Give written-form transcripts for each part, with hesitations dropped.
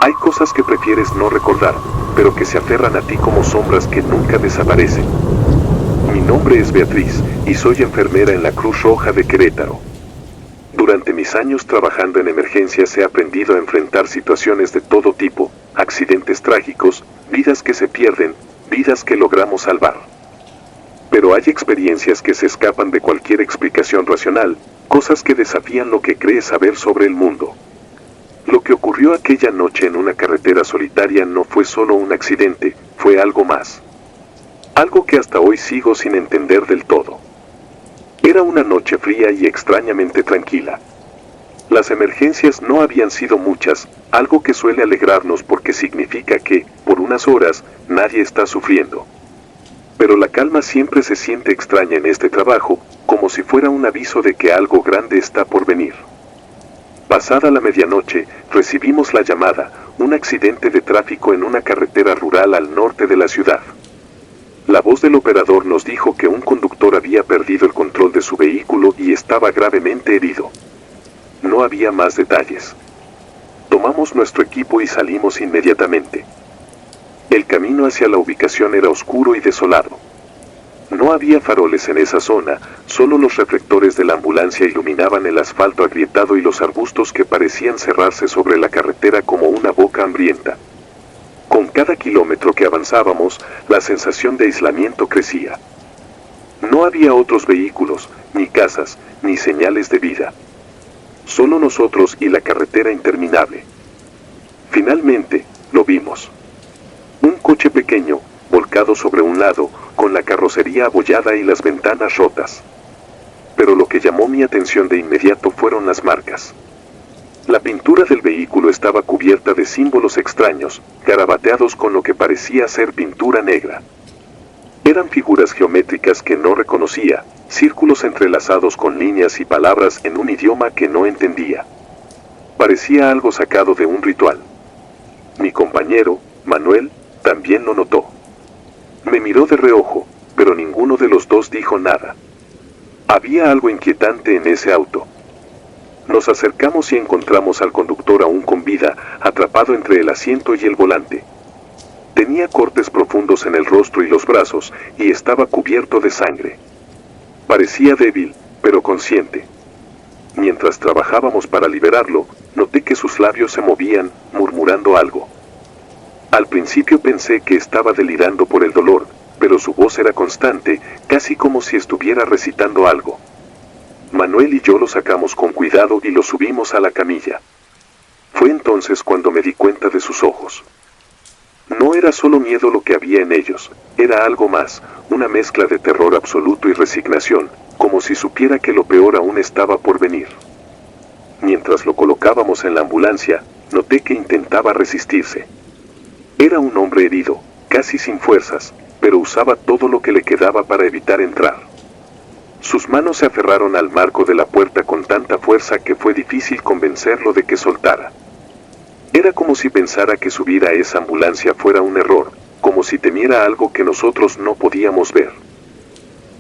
Hay cosas que prefieres no recordar, pero que se aferran a ti como sombras que nunca desaparecen. Mi nombre es Beatriz, y soy enfermera en la Cruz Roja de Querétaro. Durante mis años trabajando en emergencias he aprendido a enfrentar situaciones de todo tipo, accidentes trágicos, vidas que se pierden, vidas que logramos salvar. Pero hay experiencias que se escapan de cualquier explicación racional, cosas que desafían lo que crees saber sobre el mundo. Lo que ocurrió aquella noche en una carretera solitaria no fue solo un accidente, fue algo más. Algo que hasta hoy sigo sin entender del todo. Era una noche fría y extrañamente tranquila. Las emergencias no habían sido muchas, algo que suele alegrarnos porque significa que, por unas horas, nadie está sufriendo. Pero la calma siempre se siente extraña en este trabajo, como si fuera un aviso de que algo grande está por venir. Pasada la medianoche, recibimos la llamada, un accidente de tráfico en una carretera rural al norte de la ciudad. La voz del operador nos dijo que un conductor había perdido el control de su vehículo y estaba gravemente herido. No había más detalles. Tomamos nuestro equipo y salimos inmediatamente. El camino hacia la ubicación era oscuro y desolado. No había faroles en esa zona, solo los reflectores de la ambulancia iluminaban el asfalto agrietado y los arbustos que parecían cerrarse sobre la carretera como una boca hambrienta. Con cada kilómetro que avanzábamos, la sensación de aislamiento crecía. No había otros vehículos, ni casas, ni señales de vida. Solo nosotros y la carretera interminable. Finalmente, lo vimos. Un coche pequeño, volcado sobre un lado, con la carrocería abollada y las ventanas rotas. Pero lo que llamó mi atención de inmediato fueron las marcas. La pintura del vehículo estaba cubierta de símbolos extraños, garabateados con lo que parecía ser pintura negra. Eran figuras geométricas que no reconocía, círculos entrelazados con líneas y palabras en un idioma que no entendía. Parecía algo sacado de un ritual. Mi compañero, Manuel, también lo notó. Me miró de reojo, pero ninguno de los dos dijo nada. Había algo inquietante en ese auto. Nos acercamos y encontramos al conductor aún con vida, atrapado entre el asiento y el volante. Tenía cortes profundos en el rostro y los brazos, y estaba cubierto de sangre. Parecía débil, pero consciente. Mientras trabajábamos para liberarlo, noté que sus labios se movían, murmurando algo. Al principio pensé que estaba delirando por el dolor, pero su voz era constante, casi como si estuviera recitando algo. Manuel y yo lo sacamos con cuidado y lo subimos a la camilla. Fue entonces cuando me di cuenta de sus ojos. No era solo miedo lo que había en ellos, era algo más, una mezcla de terror absoluto y resignación, como si supiera que lo peor aún estaba por venir. Mientras lo colocábamos en la ambulancia, noté que intentaba resistirse. Era un hombre herido, casi sin fuerzas, pero usaba todo lo que le quedaba para evitar entrar. Sus manos se aferraron al marco de la puerta con tanta fuerza que fue difícil convencerlo de que soltara. Era como si pensara que subir a esa ambulancia fuera un error, como si temiera algo que nosotros no podíamos ver.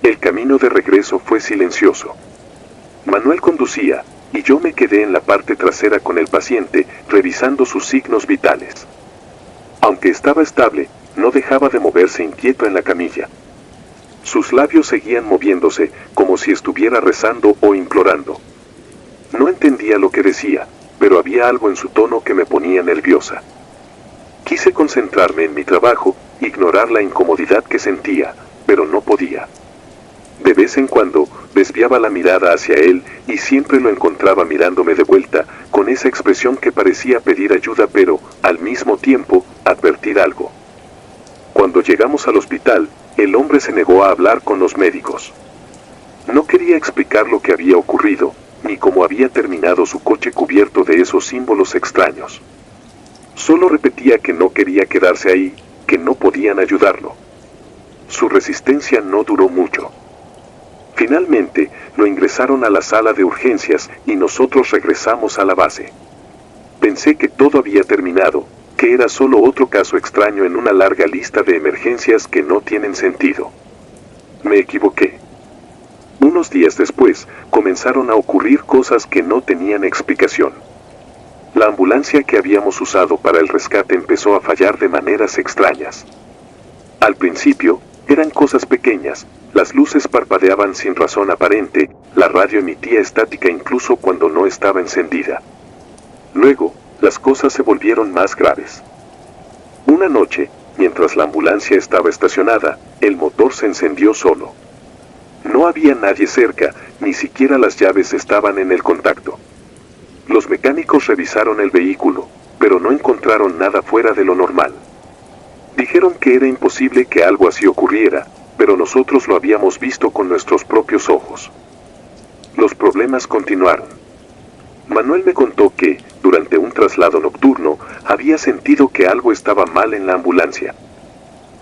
El camino de regreso fue silencioso. Manuel conducía, y yo me quedé en la parte trasera con el paciente, revisando sus signos vitales. Aunque estaba estable, no dejaba de moverse inquieto en la camilla. Sus labios seguían moviéndose, como si estuviera rezando o implorando. No entendía lo que decía, pero había algo en su tono que me ponía nerviosa. Quise concentrarme en mi trabajo, ignorar la incomodidad que sentía, pero no podía. De vez en cuando, desviaba la mirada hacia él, y siempre lo encontraba mirándome de vuelta, con esa expresión que parecía pedir ayuda pero, al mismo tiempo, advertir algo. Cuando llegamos al hospital, el hombre se negó a hablar con los médicos. No quería explicar lo que había ocurrido, ni cómo había terminado su coche cubierto de esos símbolos extraños. Solo repetía que no quería quedarse ahí, que no podían ayudarlo. Su resistencia no duró mucho. Finalmente, lo ingresaron a la sala de urgencias y nosotros regresamos a la base. Pensé que todo había terminado, que era solo otro caso extraño en una larga lista de emergencias que no tienen sentido. Me equivoqué. Unos días después, comenzaron a ocurrir cosas que no tenían explicación. La ambulancia que habíamos usado para el rescate empezó a fallar de maneras extrañas. Al principio, eran cosas pequeñas, las luces parpadeaban sin razón aparente, la radio emitía estática incluso cuando no estaba encendida. Luego, las cosas se volvieron más graves. Una noche, mientras la ambulancia estaba estacionada, el motor se encendió solo. No había nadie cerca, ni siquiera las llaves estaban en el contacto. Los mecánicos revisaron el vehículo, pero no encontraron nada fuera de lo normal. Dijeron que era imposible que algo así ocurriera, pero nosotros lo habíamos visto con nuestros propios ojos. Los problemas continuaron. Manuel me contó que, durante un traslado nocturno, había sentido que algo estaba mal en la ambulancia.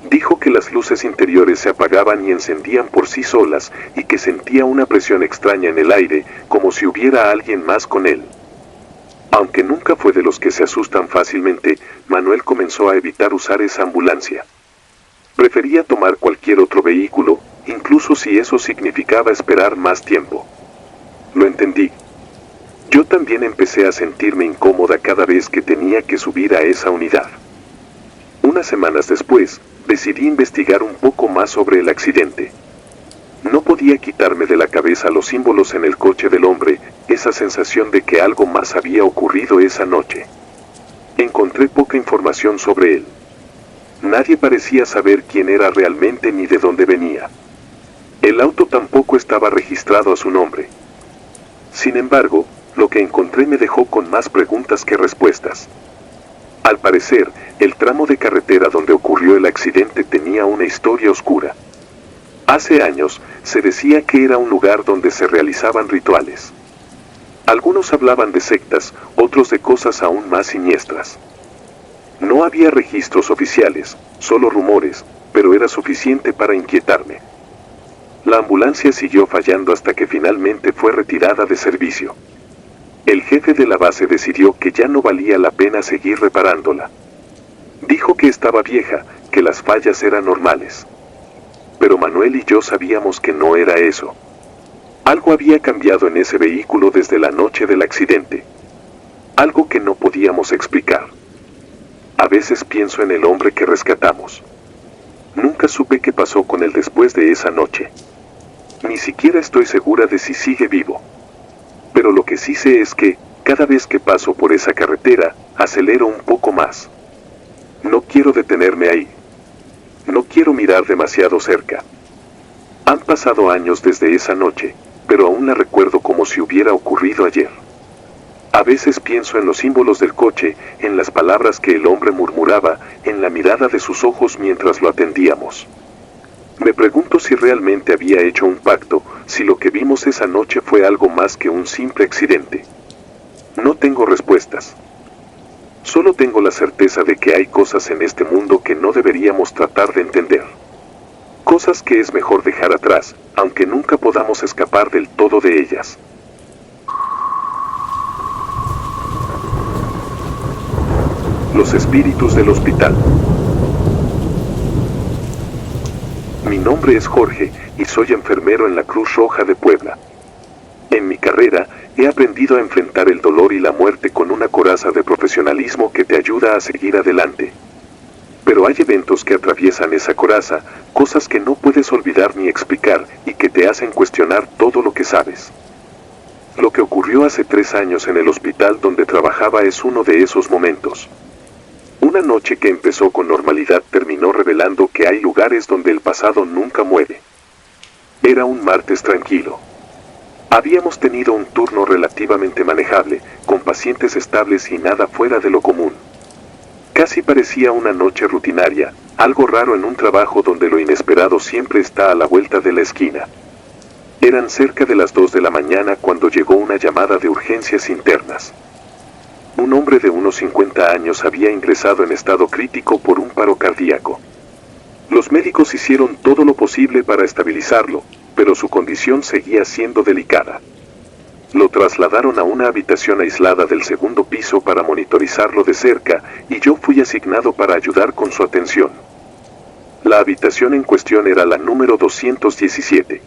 Dijo que las luces interiores se apagaban y encendían por sí solas y que sentía una presión extraña en el aire, como si hubiera alguien más con él. Aunque nunca fue de los que se asustan fácilmente, Manuel comenzó a evitar usar esa ambulancia. Prefería tomar cualquier otro vehículo, incluso si eso significaba esperar más tiempo. Lo entendí. Yo también empecé a sentirme incómoda cada vez que tenía que subir a esa unidad. Unas semanas después, decidí investigar un poco más sobre el accidente. No podía quitarme de la cabeza los símbolos en el coche del hombre, esa sensación de que algo más había ocurrido esa noche. Encontré poca información sobre él. Nadie parecía saber quién era realmente ni de dónde venía. El auto tampoco estaba registrado a su nombre. Sin embargo, lo que encontré me dejó con más preguntas que respuestas. Al parecer, el tramo de carretera donde ocurrió el accidente tenía una historia oscura. Hace años, se decía que era un lugar donde se realizaban rituales. Algunos hablaban de sectas, otros de cosas aún más siniestras. No había registros oficiales, solo rumores, pero era suficiente para inquietarme. La ambulancia siguió fallando hasta que finalmente fue retirada de servicio. El jefe de la base decidió que ya no valía la pena seguir reparándola. Dijo que estaba vieja, que las fallas eran normales. Pero Manuel y yo sabíamos que no era eso. Algo había cambiado en ese vehículo desde la noche del accidente. Algo que no podíamos explicar. A veces pienso en el hombre que rescatamos. Nunca supe qué pasó con él después de esa noche. Ni siquiera estoy segura de si sigue vivo. Pero lo que sí sé es que, cada vez que paso por esa carretera, acelero un poco más. No quiero detenerme ahí. No quiero mirar demasiado cerca. Han pasado años desde esa noche, pero aún la recuerdo como si hubiera ocurrido ayer. A veces pienso en los símbolos del coche, en las palabras que el hombre murmuraba, en la mirada de sus ojos mientras lo atendíamos. Me pregunto si realmente había hecho un pacto, si lo que vimos esa noche fue algo más que un simple accidente. No tengo respuestas. Solo tengo la certeza de que hay cosas en este mundo que no deberíamos tratar de entender. Cosas que es mejor dejar atrás, aunque nunca podamos escapar del todo de ellas. Los espíritus del hospital. Mi nombre es Jorge y soy enfermero en la Cruz Roja de Puebla. En mi carrera, he aprendido a enfrentar el dolor y la muerte con una coraza de profesionalismo que te ayuda a seguir adelante. Pero hay eventos que atraviesan esa coraza, cosas que no puedes olvidar ni explicar y que te hacen cuestionar todo lo que sabes. Lo que ocurrió hace 3 años en el hospital donde trabajaba es uno de esos momentos. Una noche que empezó con normalidad terminó revelando que hay lugares donde el pasado nunca muere. Era un martes tranquilo. Habíamos tenido un turno relativamente manejable, con pacientes estables y nada fuera de lo común. Casi parecía una noche rutinaria, algo raro en un trabajo donde lo inesperado siempre está a la vuelta de la esquina. Eran cerca de las 2 de la mañana cuando llegó una llamada de urgencias internas. Un hombre de unos 50 años había ingresado en estado crítico por un paro cardíaco. Los médicos hicieron todo lo posible para estabilizarlo, pero su condición seguía siendo delicada. Lo trasladaron a una habitación aislada del segundo piso para monitorizarlo de cerca, y yo fui asignado para ayudar con su atención. La habitación en cuestión era la número 217.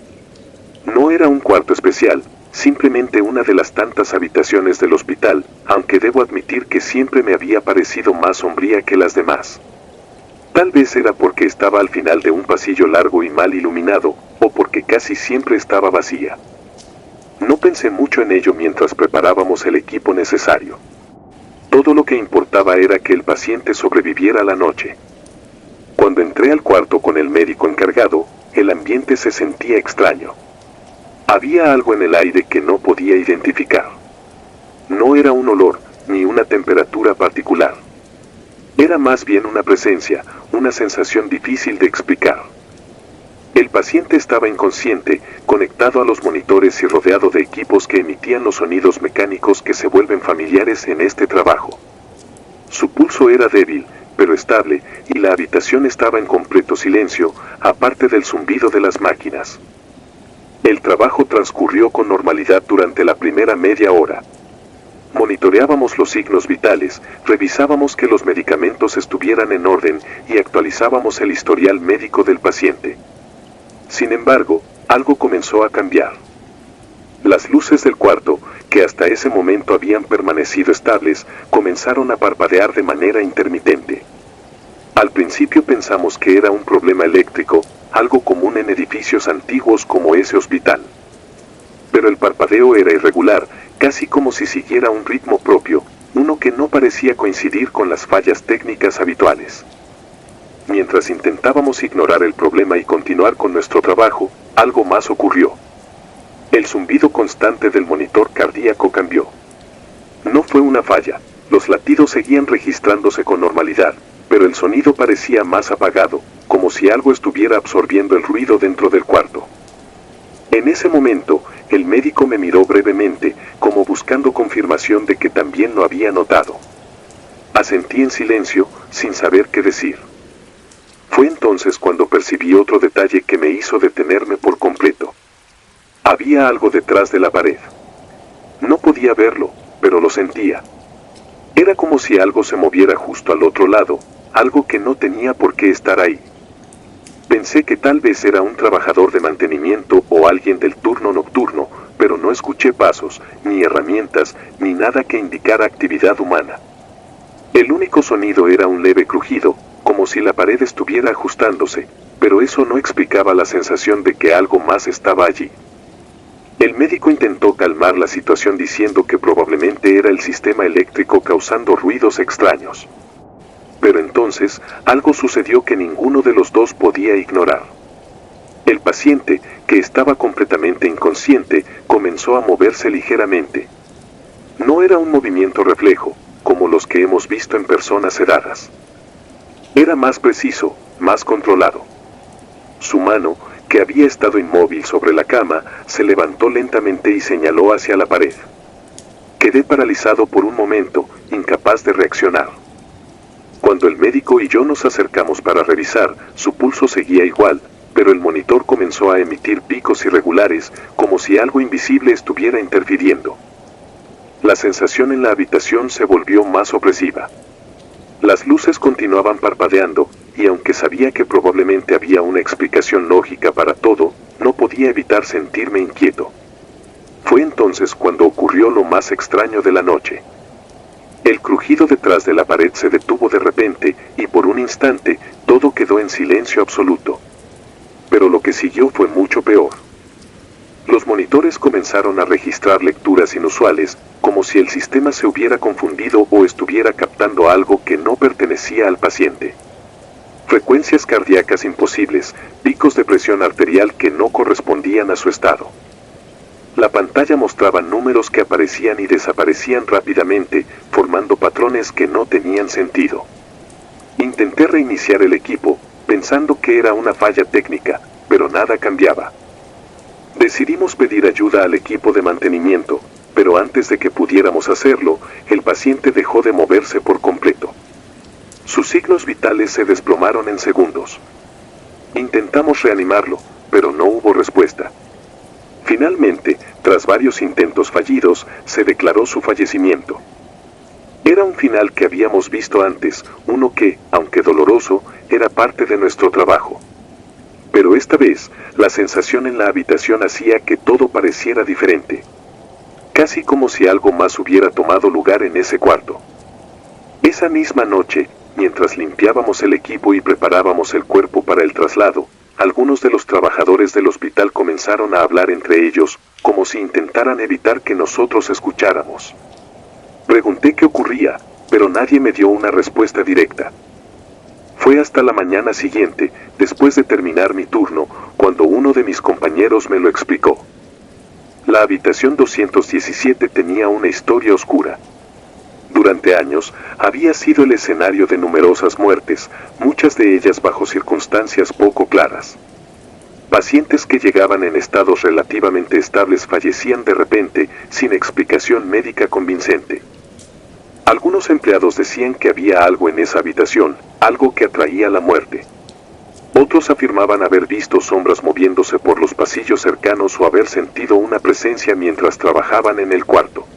No era un cuarto especial, simplemente una de las tantas habitaciones del hospital, aunque debo admitir que siempre me había parecido más sombría que las demás. Tal vez era porque estaba al final de un pasillo largo y mal iluminado, o porque casi siempre estaba vacía. No pensé mucho en ello mientras preparábamos el equipo necesario. Todo lo que importaba era que el paciente sobreviviera la noche. Cuando entré al cuarto con el médico encargado, el ambiente se sentía extraño. Había algo en el aire que no podía identificar. No era un olor, ni una temperatura particular. Era más bien una presencia, una sensación difícil de explicar. El paciente estaba inconsciente, conectado a los monitores y rodeado de equipos que emitían los sonidos mecánicos que se vuelven familiares en este trabajo. Su pulso era débil, pero estable, y la habitación estaba en completo silencio, aparte del zumbido de las máquinas. El trabajo transcurrió con normalidad durante la primera media hora. Monitoreábamos los signos vitales, revisábamos que los medicamentos estuvieran en orden y actualizábamos el historial médico del paciente. Sin embargo, algo comenzó a cambiar. Las luces del cuarto, que hasta ese momento habían permanecido estables, comenzaron a parpadear de manera intermitente. Al principio pensamos que era un problema eléctrico, algo común en edificios antiguos como ese hospital. Pero el parpadeo era irregular, casi como si siguiera un ritmo propio, uno que no parecía coincidir con las fallas técnicas habituales. Mientras intentábamos ignorar el problema y continuar con nuestro trabajo, algo más ocurrió. El zumbido constante del monitor cardíaco cambió. No fue una falla, los latidos seguían registrándose con normalidad, pero el sonido parecía más apagado, como si algo estuviera absorbiendo el ruido dentro del cuarto. En ese momento, el médico me miró brevemente, como buscando confirmación de que también lo había notado. Asentí en silencio, sin saber qué decir. Fue entonces cuando percibí otro detalle que me hizo detenerme por completo. Había algo detrás de la pared. No podía verlo, pero lo sentía. Era como si algo se moviera justo al otro lado, algo que no tenía por qué estar ahí. Pensé que tal vez era un trabajador de mantenimiento o alguien del turno nocturno, pero no escuché pasos, ni herramientas, ni nada que indicara actividad humana. El único sonido era un leve crujido, como si la pared estuviera ajustándose, pero eso no explicaba la sensación de que algo más estaba allí. El médico intentó calmar la situación diciendo que probablemente era el sistema eléctrico causando ruidos extraños. Pero entonces, algo sucedió que ninguno de los dos podía ignorar. El paciente, que estaba completamente inconsciente, comenzó a moverse ligeramente. No era un movimiento reflejo, como los que hemos visto en personas sedadas. Era más preciso, más controlado. Su mano, que había estado inmóvil sobre la cama, se levantó lentamente y señaló hacia la pared. Quedé paralizado por un momento, incapaz de reaccionar. Cuando el médico y yo nos acercamos para revisar, su pulso seguía igual, pero el monitor comenzó a emitir picos irregulares, como si algo invisible estuviera interfiriendo. La sensación en la habitación se volvió más opresiva. Las luces continuaban parpadeando, y aunque sabía que probablemente había una explicación lógica para todo, no podía evitar sentirme inquieto. Fue entonces cuando ocurrió lo más extraño de la noche. El crujido detrás de la pared se detuvo de repente, y por un instante, todo quedó en silencio absoluto. Pero lo que siguió fue mucho peor. Los monitores comenzaron a registrar lecturas inusuales, como si el sistema se hubiera confundido o estuviera captando algo que no pertenecía al paciente. Frecuencias cardíacas imposibles, picos de presión arterial que no correspondían a su estado. La pantalla mostraba números que aparecían y desaparecían rápidamente, formando patrones que no tenían sentido. Intenté reiniciar el equipo, pensando que era una falla técnica, pero nada cambiaba. Decidimos pedir ayuda al equipo de mantenimiento, pero antes de que pudiéramos hacerlo, el paciente dejó de moverse por completo. Sus signos vitales se desplomaron en segundos. Intentamos reanimarlo, pero no hubo respuesta. Finalmente, tras varios intentos fallidos, se declaró su fallecimiento. Era un final que habíamos visto antes, uno que, aunque doloroso, era parte de nuestro trabajo. Pero esta vez, la sensación en la habitación hacía que todo pareciera diferente. casi como si algo más hubiera tomado lugar en ese cuarto. Esa misma noche, mientras limpiábamos el equipo y preparábamos el cuerpo para el traslado, algunos de los trabajadores del hospital comenzaron a hablar entre ellos, como si intentaran evitar que nosotros escucháramos. Pregunté qué ocurría, pero nadie me dio una respuesta directa. Fue hasta la mañana siguiente, después de terminar mi turno, cuando uno de mis compañeros me lo explicó. La habitación 217 tenía una historia oscura. Durante años, había sido el escenario de numerosas muertes, muchas de ellas bajo circunstancias poco claras. Pacientes que llegaban en estados relativamente estables fallecían de repente, sin explicación médica convincente. Algunos empleados decían que había algo en esa habitación, algo que atraía la muerte. Otros afirmaban haber visto sombras moviéndose por los pasillos cercanos o haber sentido una presencia mientras trabajaban en el cuarto.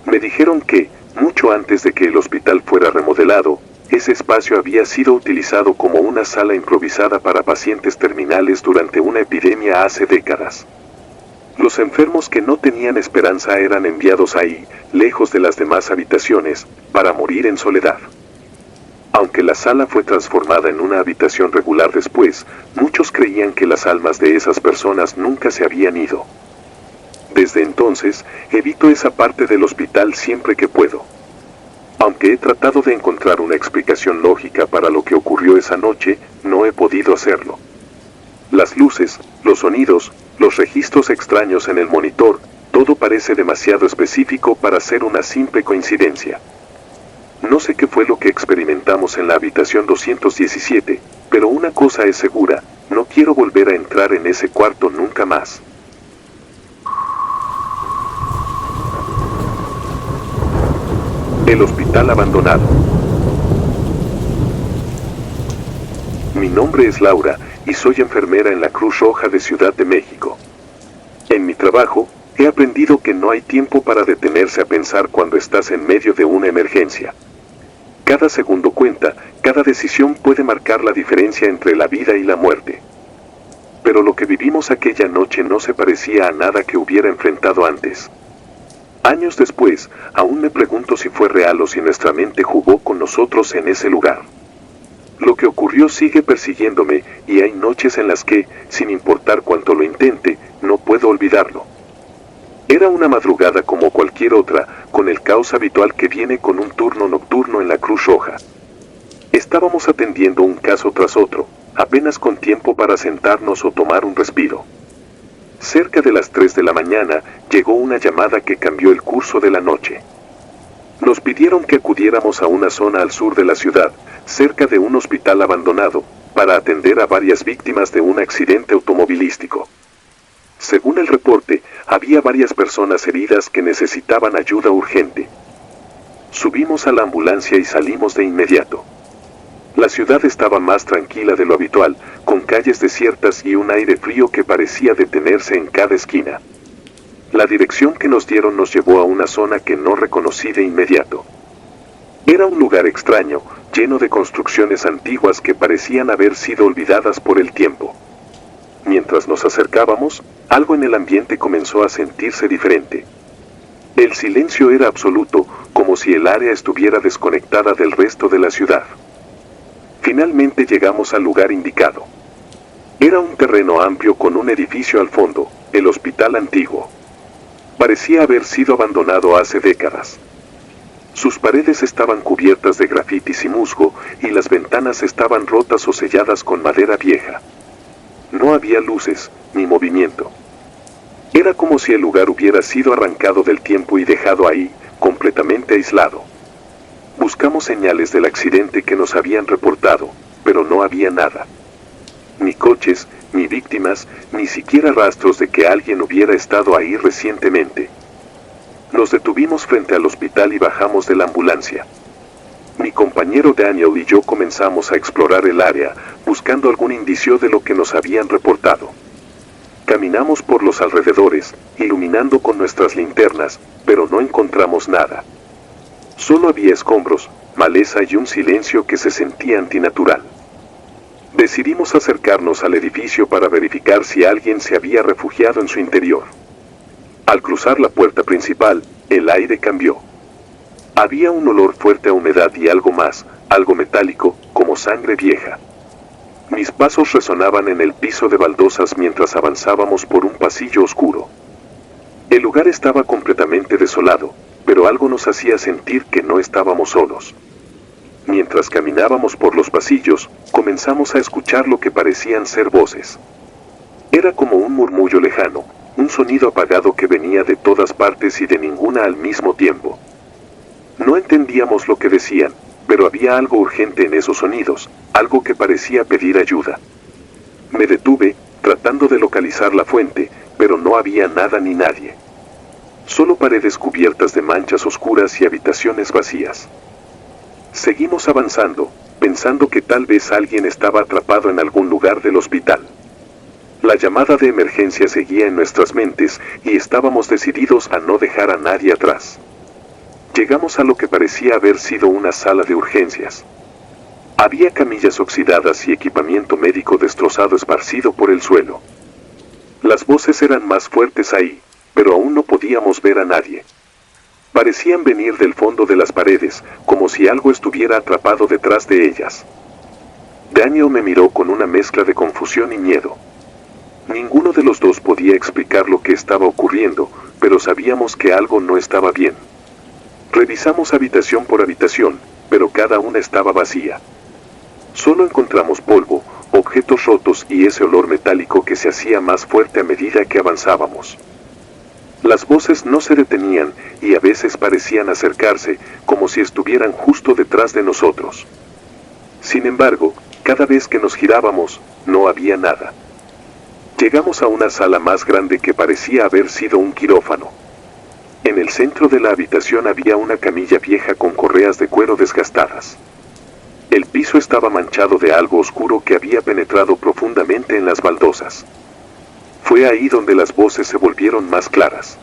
Me dijeron que, mucho antes de que el hospital fuera remodelado, ese espacio había sido utilizado como una sala improvisada para pacientes terminales durante una epidemia hace décadas. Los enfermos que no tenían esperanza eran enviados ahí, lejos de las demás habitaciones, para morir en soledad. Aunque la sala fue transformada en una habitación regular después, muchos creían que las almas de esas personas nunca se habían ido. Desde entonces, evito esa parte del hospital siempre que puedo. Aunque he tratado de encontrar una explicación lógica para lo que ocurrió esa noche, no he podido hacerlo. Las luces, los sonidos, los registros extraños en el monitor, todo parece demasiado específico para ser una simple coincidencia. No sé qué fue lo que experimentamos en la habitación 217, pero una cosa es segura, no quiero volver a entrar en ese cuarto nunca más. El hospital abandonado. Mi nombre es Laura y soy enfermera en la Cruz Roja de Ciudad de México. En mi trabajo, he aprendido que no hay tiempo para detenerse a pensar cuando estás en medio de una emergencia. Cada segundo cuenta, cada decisión puede marcar la diferencia entre la vida y la muerte. Pero lo que vivimos aquella noche no se parecía a nada que hubiera enfrentado antes. Años después, aún me pregunto si fue real o si nuestra mente jugó con nosotros en ese lugar. Lo que ocurrió sigue persiguiéndome y hay noches en las que, sin importar cuánto lo intente, no puedo olvidarlo. Era una madrugada como cualquier otra, con el caos habitual que viene con un turno nocturno en la Cruz Roja. Estábamos atendiendo un caso tras otro, apenas con tiempo para sentarnos o tomar un respiro. Cerca de las 3 de la mañana, llegó una llamada que cambió el curso de la noche. Nos pidieron que acudiéramos a una zona al sur de la ciudad, cerca de un hospital abandonado, para atender a varias víctimas de un accidente automovilístico. Según el reporte, había varias personas heridas que necesitaban ayuda urgente. Subimos a la ambulancia y salimos de inmediato. La ciudad estaba más tranquila de lo habitual, con calles desiertas y un aire frío que parecía detenerse en cada esquina. La dirección que nos dieron nos llevó a una zona que no reconocí de inmediato. Era un lugar extraño, lleno de construcciones antiguas que parecían haber sido olvidadas por el tiempo. Mientras nos acercábamos, algo en el ambiente comenzó a sentirse diferente. El silencio era absoluto, como si el área estuviera desconectada del resto de la ciudad. Finalmente llegamos al lugar indicado. Era un terreno amplio con un edificio al fondo, el hospital antiguo. Parecía haber sido abandonado hace décadas. Sus paredes estaban cubiertas de grafitis y musgo, y las ventanas estaban rotas o selladas con madera vieja. No había luces, ni movimiento. Era como si el lugar hubiera sido arrancado del tiempo y dejado ahí, completamente aislado. Buscamos señales del accidente que nos habían reportado, pero no había nada. Ni coches, ni víctimas, ni siquiera rastros de que alguien hubiera estado ahí recientemente. Nos detuvimos frente al hospital y bajamos de la ambulancia. Mi compañero Daniel y yo comenzamos a explorar el área, buscando algún indicio de lo que nos habían reportado. Caminamos por los alrededores, iluminando con nuestras linternas, pero no encontramos nada. Solo había escombros, maleza y un silencio que se sentía antinatural. Decidimos acercarnos al edificio para verificar si alguien se había refugiado en su interior. Al cruzar la puerta principal, el aire cambió. Había un olor fuerte a humedad y algo más, algo metálico, como sangre vieja. Mis pasos resonaban en el piso de baldosas mientras avanzábamos por un pasillo oscuro. El lugar estaba completamente desolado, pero algo nos hacía sentir que no estábamos solos. Mientras caminábamos por los pasillos, comenzamos a escuchar lo que parecían ser voces. Era como un murmullo lejano, un sonido apagado que venía de todas partes y de ninguna al mismo tiempo. No entendíamos lo que decían, pero había algo urgente en esos sonidos, algo que parecía pedir ayuda. Me detuve, tratando de localizar la fuente, pero no había nada ni nadie. Solo paredes cubiertas de manchas oscuras y habitaciones vacías. Seguimos avanzando, pensando que tal vez alguien estaba atrapado en algún lugar del hospital. La llamada de emergencia seguía en nuestras mentes y estábamos decididos a no dejar a nadie atrás. Llegamos a lo que parecía haber sido una sala de urgencias. Había camillas oxidadas y equipamiento médico destrozado esparcido por el suelo. Las voces eran más fuertes ahí, pero aún no podíamos ver a nadie. Parecían venir del fondo de las paredes, como si algo estuviera atrapado detrás de ellas. Daniel me miró con una mezcla de confusión y miedo. Ninguno de los dos podía explicar lo que estaba ocurriendo, pero sabíamos que algo no estaba bien. Revisamos habitación por habitación, pero cada una estaba vacía. Solo encontramos polvo, objetos rotos y ese olor metálico que se hacía más fuerte a medida que avanzábamos. Las voces no se detenían y a veces parecían acercarse, como si estuvieran justo detrás de nosotros. Sin embargo, cada vez que nos girábamos, no había nada. Llegamos a una sala más grande que parecía haber sido un quirófano. En el centro de la habitación había una camilla vieja con correas de cuero desgastadas. El piso estaba manchado de algo oscuro que había penetrado profundamente en las baldosas. Fue ahí donde las voces se volvieron más claras.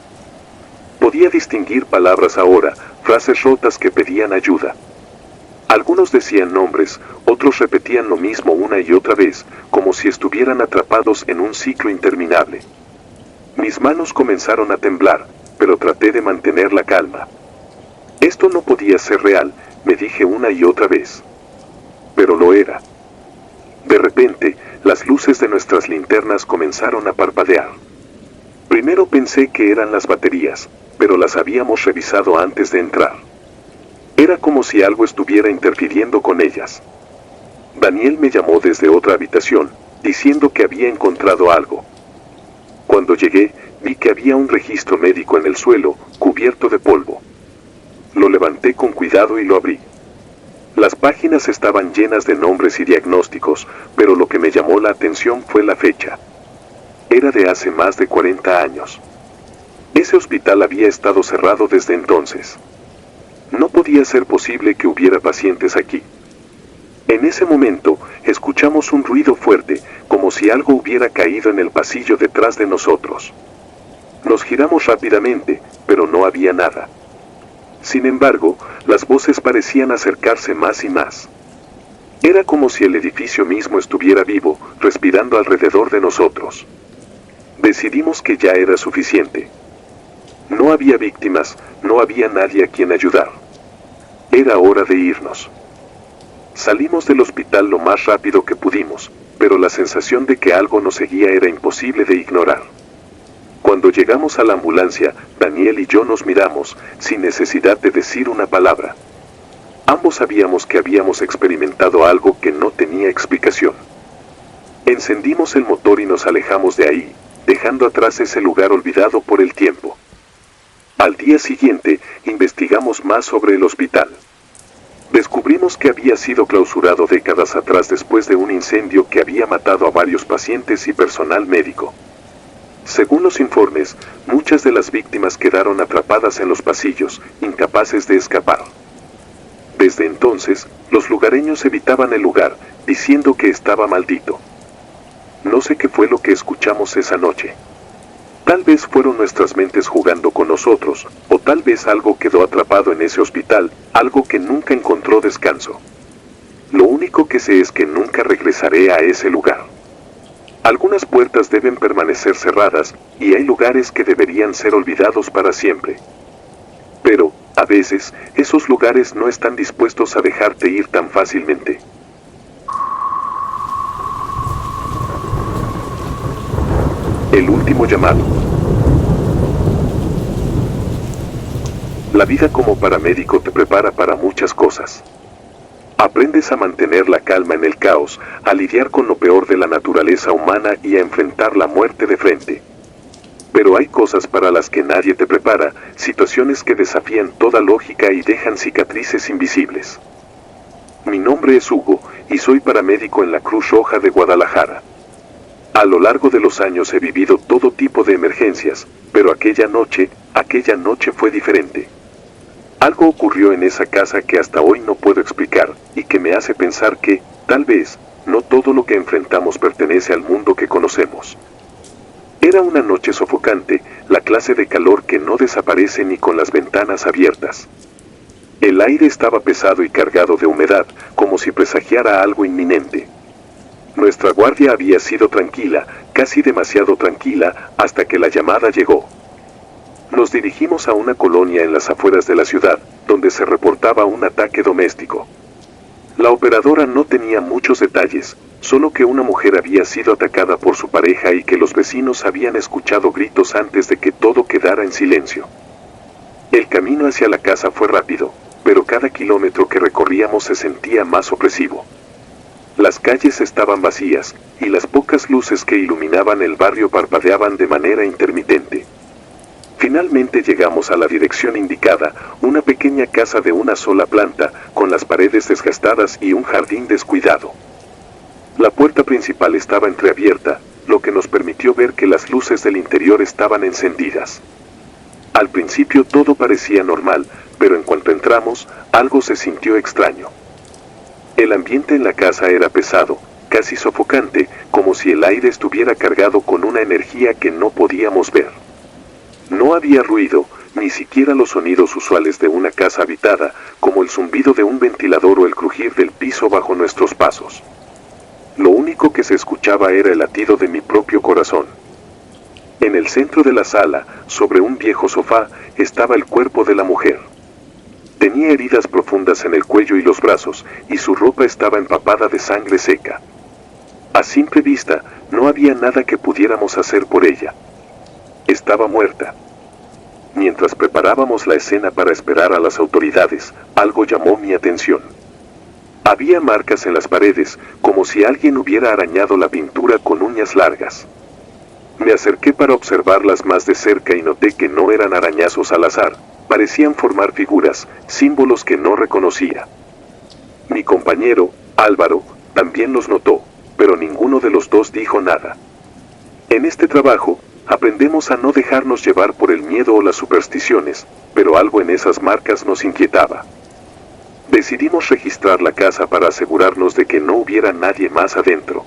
Podía distinguir palabras ahora, frases rotas que pedían ayuda. Algunos decían nombres, otros repetían lo mismo una y otra vez, como si estuvieran atrapados en un ciclo interminable. Mis manos comenzaron a temblar, pero traté de mantener la calma. Esto no podía ser real, me dije una y otra vez. Pero lo era. De repente, las luces de nuestras linternas comenzaron a parpadear. Primero pensé que eran las baterías, pero las habíamos revisado antes de entrar. Era como si algo estuviera interfiriendo con ellas. Daniel me llamó desde otra habitación, diciendo que había encontrado algo. Cuando llegué, vi que había un registro médico en el suelo, cubierto de polvo. Lo levanté con cuidado y lo abrí. Las páginas estaban llenas de nombres y diagnósticos, pero lo que me llamó la atención fue la fecha. Era de hace más de 40 años. Ese hospital había estado cerrado desde entonces. No podía ser posible que hubiera pacientes aquí. En ese momento, escuchamos un ruido fuerte, como si algo hubiera caído en el pasillo detrás de nosotros. Nos giramos rápidamente, pero no había nada. Sin embargo, las voces parecían acercarse más y más. Era como si el edificio mismo estuviera vivo, respirando alrededor de nosotros. Decidimos que ya era suficiente. No había víctimas, no había nadie a quien ayudar. Era hora de irnos. Salimos del hospital lo más rápido que pudimos, pero la sensación de que algo nos seguía era imposible de ignorar. Cuando llegamos a la ambulancia, Daniel y yo nos miramos, sin necesidad de decir una palabra. Ambos sabíamos que habíamos experimentado algo que no tenía explicación. Encendimos el motor y nos alejamos de ahí, dejando atrás ese lugar olvidado por el tiempo. Al día siguiente, investigamos más sobre el hospital. Descubrimos que había sido clausurado décadas atrás después de un incendio que había matado a varios pacientes y personal médico. Según los informes, muchas de las víctimas quedaron atrapadas en los pasillos, incapaces de escapar. Desde entonces, los lugareños evitaban el lugar, diciendo que estaba maldito. No sé qué fue lo que escuchamos esa noche. Tal vez fueron nuestras mentes jugando con nosotros, o tal vez algo quedó atrapado en ese hospital, algo que nunca encontró descanso. Lo único que sé es que nunca regresaré a ese lugar. Algunas puertas deben permanecer cerradas, y hay lugares que deberían ser olvidados para siempre. Pero, a veces, esos lugares no están dispuestos a dejarte ir tan fácilmente. El último llamado. La vida como paramédico te prepara para muchas cosas. Aprendes a mantener la calma en el caos, a lidiar con lo peor de la naturaleza humana y a enfrentar la muerte de frente. Pero hay cosas para las que nadie te prepara, situaciones que desafían toda lógica y dejan cicatrices invisibles. Mi nombre es Hugo, y soy paramédico en la Cruz Roja de Guadalajara. A lo largo de los años he vivido todo tipo de emergencias, pero aquella noche fue diferente. Algo ocurrió en esa casa que hasta hoy no puedo explicar, y que me hace pensar que, tal vez, no todo lo que enfrentamos pertenece al mundo que conocemos. Era una noche sofocante, la clase de calor que no desaparece ni con las ventanas abiertas. El aire estaba pesado y cargado de humedad, como si presagiara algo inminente. Nuestra guardia había sido tranquila, casi demasiado tranquila, hasta que la llamada llegó. Nos dirigimos a una colonia en las afueras de la ciudad, donde se reportaba un ataque doméstico. La operadora no tenía muchos detalles, solo que una mujer había sido atacada por su pareja y que los vecinos habían escuchado gritos antes de que todo quedara en silencio. El camino hacia la casa fue rápido, pero cada kilómetro que recorríamos se sentía más opresivo. Las calles estaban vacías, y las pocas luces que iluminaban el barrio parpadeaban de manera intermitente. Finalmente llegamos a la dirección indicada, una pequeña casa de una sola planta, con las paredes desgastadas y un jardín descuidado. La puerta principal estaba entreabierta, lo que nos permitió ver que las luces del interior estaban encendidas. Al principio todo parecía normal, pero en cuanto entramos, algo se sintió extraño. El ambiente en la casa era pesado, casi sofocante, como si el aire estuviera cargado con una energía que no podíamos ver. No había ruido, ni siquiera los sonidos usuales de una casa habitada, como el zumbido de un ventilador o el crujir del piso bajo nuestros pasos. Lo único que se escuchaba era el latido de mi propio corazón. En el centro de la sala, sobre un viejo sofá, estaba el cuerpo de la mujer. Tenía heridas profundas en el cuello y los brazos, y su ropa estaba empapada de sangre seca. A simple vista, no había nada que pudiéramos hacer por ella. Estaba muerta. Mientras preparábamos la escena para esperar a las autoridades, algo llamó mi atención. Había marcas en las paredes, como si alguien hubiera arañado la pintura con uñas largas. Me acerqué para observarlas más de cerca y noté que no eran arañazos al azar, parecían formar figuras, símbolos que no reconocía. Mi compañero, Álvaro, también los notó, pero ninguno de los dos dijo nada. En este trabajo, aprendemos a no dejarnos llevar por el miedo o las supersticiones, pero algo en esas marcas nos inquietaba. Decidimos registrar la casa para asegurarnos de que no hubiera nadie más adentro.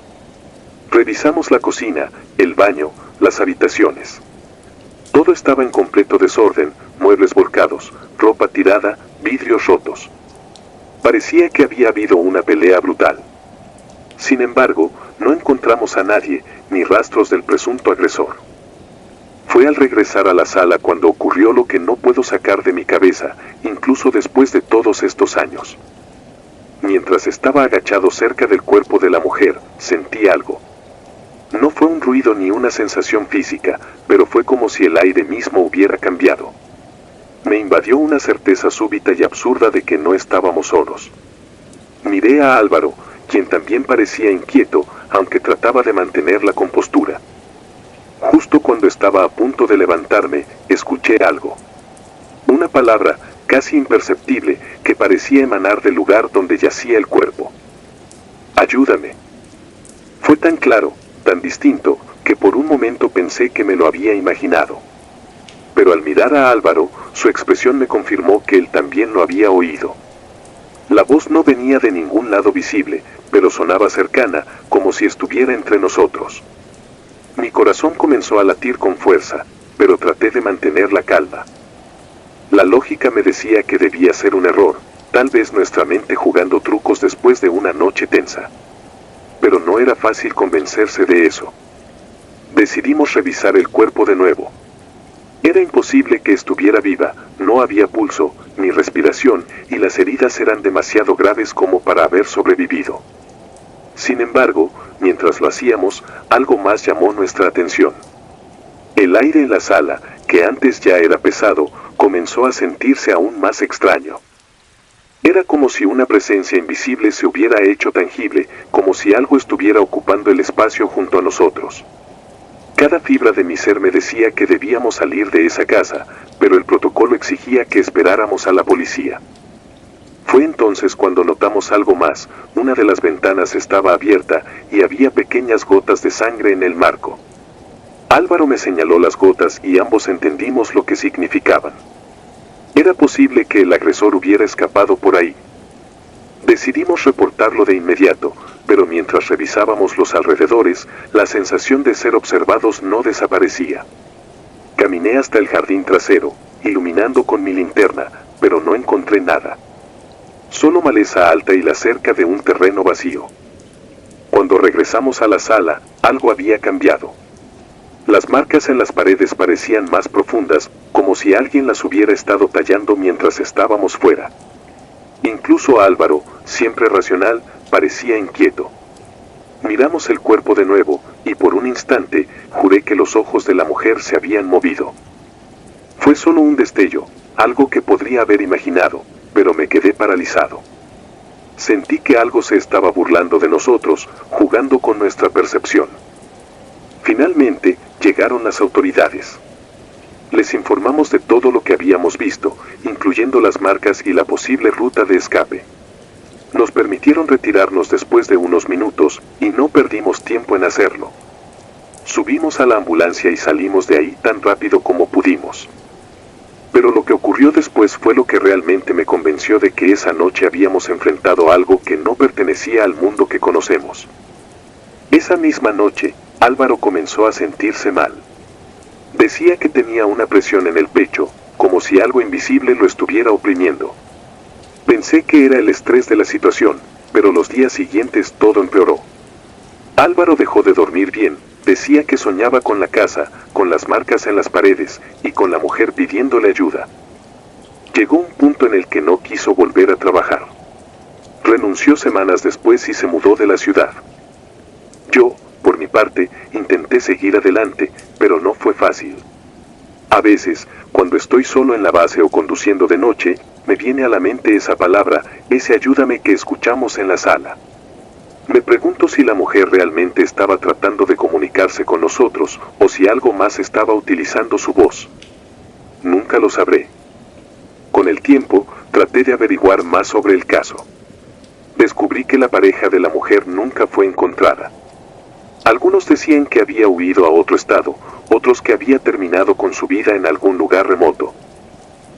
Revisamos la cocina, el baño, las habitaciones. Todo estaba en completo desorden, muebles volcados, ropa tirada, vidrios rotos. Parecía que había habido una pelea brutal. Sin embargo, no encontramos a nadie, ni rastros del presunto agresor. Fue al regresar a la sala cuando ocurrió lo que no puedo sacar de mi cabeza, incluso después de todos estos años. Mientras estaba agachado cerca del cuerpo de la mujer, sentí algo. No fue un ruido ni una sensación física, pero fue como si el aire mismo hubiera cambiado. Me invadió una certeza súbita y absurda de que no estábamos solos. Miré a Álvaro, quien también parecía inquieto, aunque trataba de mantener la compostura. Justo cuando estaba a punto de levantarme, escuché algo. Una palabra, casi imperceptible, que parecía emanar del lugar donde yacía el cuerpo. Ayúdame. Fue tan claro, tan distinto, que por un momento pensé que me lo había imaginado. Pero al mirar a Álvaro, su expresión me confirmó que él también lo había oído. La voz no venía de ningún lado visible, pero sonaba cercana, como si estuviera entre nosotros. Mi corazón comenzó a latir con fuerza, pero traté de mantener la calma. La lógica me decía que debía ser un error, tal vez nuestra mente jugando trucos después de una noche tensa. Pero no era fácil convencerse de eso. Decidimos revisar el cuerpo de nuevo. Era imposible que estuviera viva, no había pulso, ni respiración, y las heridas eran demasiado graves como para haber sobrevivido. Sin embargo, mientras lo hacíamos, algo más llamó nuestra atención. El aire en la sala, que antes ya era pesado, comenzó a sentirse aún más extraño. Era como si una presencia invisible se hubiera hecho tangible, como si algo estuviera ocupando el espacio junto a nosotros. Cada fibra de mi ser me decía que debíamos salir de esa casa, pero el protocolo exigía que esperáramos a la policía. Fue entonces cuando notamos algo más. Una de las ventanas estaba abierta y había pequeñas gotas de sangre en el marco. Álvaro me señaló las gotas y ambos entendimos lo que significaban. Era posible que el agresor hubiera escapado por ahí. Decidimos reportarlo de inmediato, pero mientras revisábamos los alrededores, la sensación de ser observados no desaparecía. Caminé hasta el jardín trasero, iluminando con mi linterna, pero no encontré nada. Solo maleza alta y la cerca de un terreno vacío. Cuando regresamos a la sala, algo había cambiado. Las marcas en las paredes parecían más profundas, como si alguien las hubiera estado tallando mientras estábamos fuera. Incluso Álvaro, siempre racional, parecía inquieto. Miramos el cuerpo de nuevo, y por un instante, juré que los ojos de la mujer se habían movido. Fue solo un destello, algo que podría haber imaginado, pero me quedé paralizado. Sentí que algo se estaba burlando de nosotros, jugando con nuestra percepción. Finalmente, llegaron las autoridades. Les informamos de todo lo que habíamos visto, incluyendo las marcas y la posible ruta de escape. Nos permitieron retirarnos después de unos minutos, y no perdimos tiempo en hacerlo. Subimos a la ambulancia y salimos de ahí tan rápido como pudimos. Pero lo que ocurrió después fue lo que realmente me convenció de que esa noche habíamos enfrentado algo que no pertenecía al mundo que conocemos. Esa misma noche, Álvaro comenzó a sentirse mal. Decía que tenía una presión en el pecho, como si algo invisible lo estuviera oprimiendo. Pensé que era el estrés de la situación, pero los días siguientes todo empeoró. Álvaro dejó de dormir bien, decía que soñaba con la casa, con las marcas en las paredes, y con la mujer pidiéndole ayuda. Llegó un punto en el que no quiso volver a trabajar. Renunció semanas después y se mudó de la ciudad. Yo, por mi parte, intenté seguir adelante, pero no fue fácil. A veces, cuando estoy solo en la base o conduciendo de noche, me viene a la mente esa palabra, ese ayúdame que escuchamos en la sala. Me pregunto si la mujer realmente estaba tratando de comunicarse con nosotros, o si algo más estaba utilizando su voz. Nunca lo sabré. Con el tiempo, traté de averiguar más sobre el caso. Descubrí que la pareja de la mujer nunca fue encontrada. Algunos decían que había huido a otro estado, otros que había terminado con su vida en algún lugar remoto.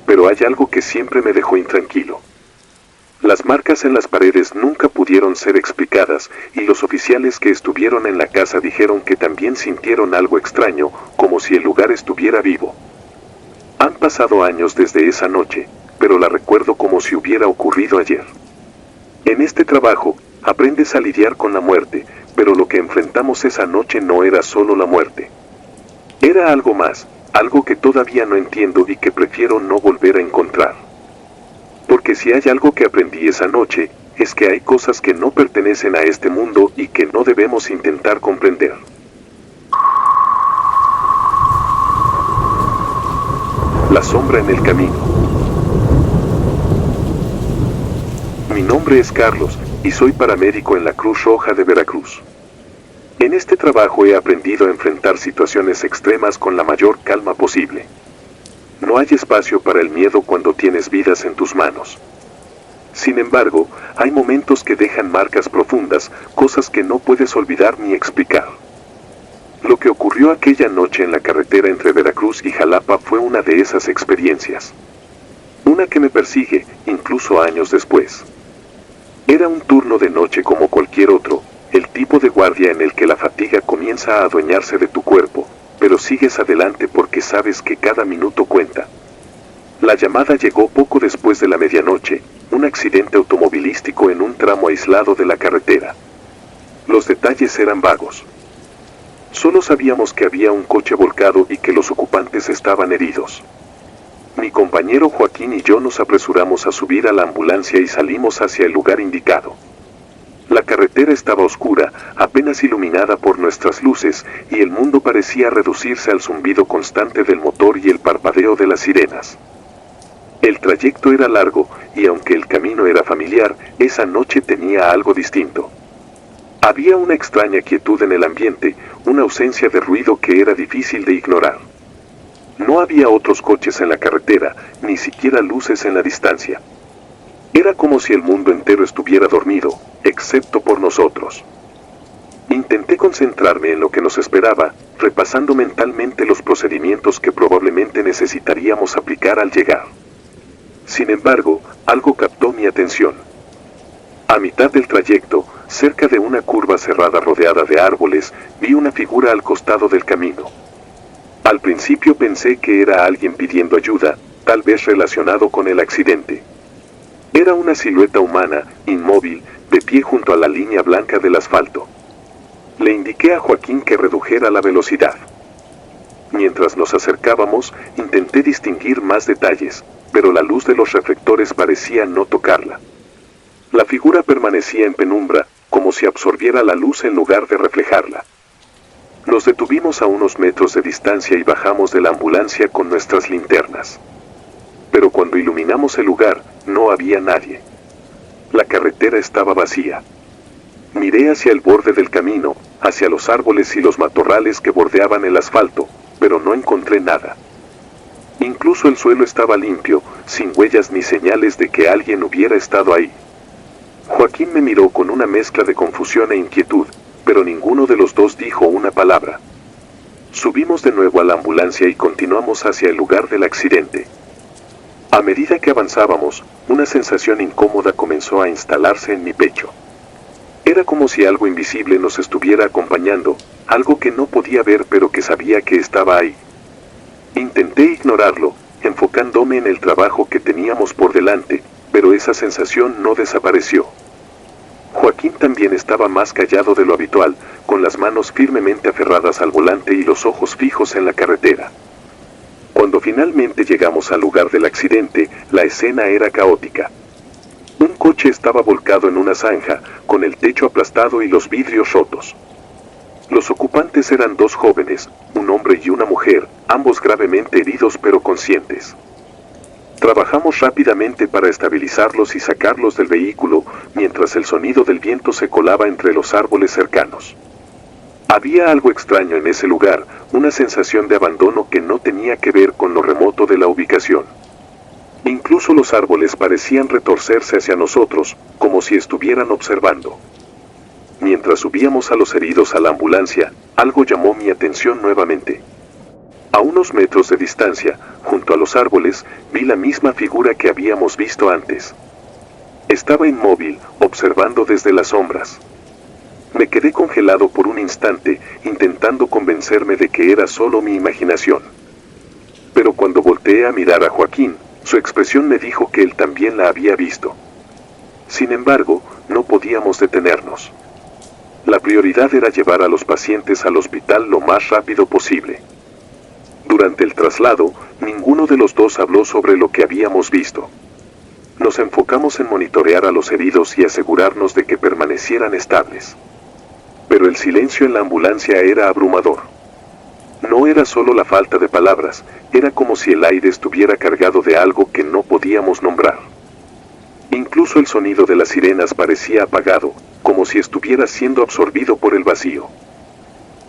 Pero hay algo que siempre me dejó intranquilo. Las marcas en las paredes nunca pudieron ser explicadas, y los oficiales que estuvieron en la casa dijeron que también sintieron algo extraño, como si el lugar estuviera vivo. Han pasado años desde esa noche, pero la recuerdo como si hubiera ocurrido ayer. En este trabajo, aprendes a lidiar con la muerte, pero lo que enfrentamos esa noche no era solo la muerte. Era algo más, algo que todavía no entiendo y que prefiero no volver a encontrar. Porque si hay algo que aprendí esa noche, es que hay cosas que no pertenecen a este mundo y que no debemos intentar comprender. La sombra en el camino. Mi nombre es Carlos, y soy paramédico en la Cruz Roja de Veracruz. En este trabajo he aprendido a enfrentar situaciones extremas con la mayor calma posible. No hay espacio para el miedo cuando tienes vidas en tus manos. Sin embargo, hay momentos que dejan marcas profundas, cosas que no puedes olvidar ni explicar. Lo que ocurrió aquella noche en la carretera entre Veracruz y Jalapa fue una de esas experiencias. Una que me persigue, incluso años después. Era un turno de noche como cualquier otro, el tipo de guardia en el que la fatiga comienza a adueñarse de tu cuerpo, pero sigues adelante porque sabes que cada minuto cuenta. La llamada llegó poco después de la medianoche, un accidente automovilístico en un tramo aislado de la carretera. Los detalles eran vagos. Solo sabíamos que había un coche volcado y que los ocupantes estaban heridos. Mi compañero Joaquín y yo nos apresuramos a subir a la ambulancia y salimos hacia el lugar indicado. La carretera estaba oscura, apenas iluminada por nuestras luces, y el mundo parecía reducirse al zumbido constante del motor y el parpadeo de las sirenas. El trayecto era largo, y aunque el camino era familiar, esa noche tenía algo distinto. Había una extraña quietud en el ambiente, una ausencia de ruido que era difícil de ignorar. No había otros coches en la carretera, ni siquiera luces en la distancia. Era como si el mundo entero estuviera dormido, excepto por nosotros. Intenté concentrarme en lo que nos esperaba, repasando mentalmente los procedimientos que probablemente necesitaríamos aplicar al llegar. Sin embargo, algo captó mi atención. A mitad del trayecto, cerca de una curva cerrada rodeada de árboles, vi una figura al costado del camino. Al principio pensé que era alguien pidiendo ayuda, tal vez relacionado con el accidente. Era una silueta humana, inmóvil, de pie junto a la línea blanca del asfalto. Le indiqué a Joaquín que redujera la velocidad. Mientras nos acercábamos, intenté distinguir más detalles, pero la luz de los reflectores parecía no tocarla. La figura permanecía en penumbra, como si absorbiera la luz en lugar de reflejarla. Nos detuvimos a unos metros de distancia y bajamos de la ambulancia con nuestras linternas. Pero cuando iluminamos el lugar, no había nadie. La carretera estaba vacía. Miré hacia el borde del camino, hacia los árboles y los matorrales que bordeaban el asfalto, pero no encontré nada. Incluso el suelo estaba limpio, sin huellas ni señales de que alguien hubiera estado ahí. Joaquín me miró con una mezcla de confusión e inquietud, pero ninguno de los dos dijo una palabra. Subimos de nuevo a la ambulancia y continuamos hacia el lugar del accidente. A medida que avanzábamos, una sensación incómoda comenzó a instalarse en mi pecho. Era como si algo invisible nos estuviera acompañando, algo que no podía ver pero que sabía que estaba ahí. Intenté ignorarlo, enfocándome en el trabajo que teníamos por delante, pero esa sensación no desapareció. Joaquín también estaba más callado de lo habitual, con las manos firmemente aferradas al volante y los ojos fijos en la carretera. Cuando finalmente llegamos al lugar del accidente, la escena era caótica. Un coche estaba volcado en una zanja, con el techo aplastado y los vidrios rotos. Los ocupantes eran dos jóvenes, un hombre y una mujer, ambos gravemente heridos pero conscientes. Trabajamos rápidamente para estabilizarlos y sacarlos del vehículo, mientras el sonido del viento se colaba entre los árboles cercanos. Había algo extraño en ese lugar, una sensación de abandono que no tenía que ver con lo remoto de la ubicación. Incluso los árboles parecían retorcerse hacia nosotros, como si estuvieran observando. Mientras subíamos a los heridos a la ambulancia, algo llamó mi atención nuevamente. A unos metros de distancia, junto a los árboles, vi la misma figura que habíamos visto antes. Estaba inmóvil, observando desde las sombras. Me quedé congelado por un instante, intentando convencerme de que era solo mi imaginación. Pero cuando volteé a mirar a Joaquín, su expresión me dijo que él también la había visto. Sin embargo, no podíamos detenernos. La prioridad era llevar a los pacientes al hospital lo más rápido posible. Durante el traslado, ninguno de los dos habló sobre lo que habíamos visto. Nos enfocamos en monitorear a los heridos y asegurarnos de que permanecieran estables. Pero el silencio en la ambulancia era abrumador. No era solo la falta de palabras, era como si el aire estuviera cargado de algo que no podíamos nombrar. Incluso el sonido de las sirenas parecía apagado, como si estuviera siendo absorbido por el vacío.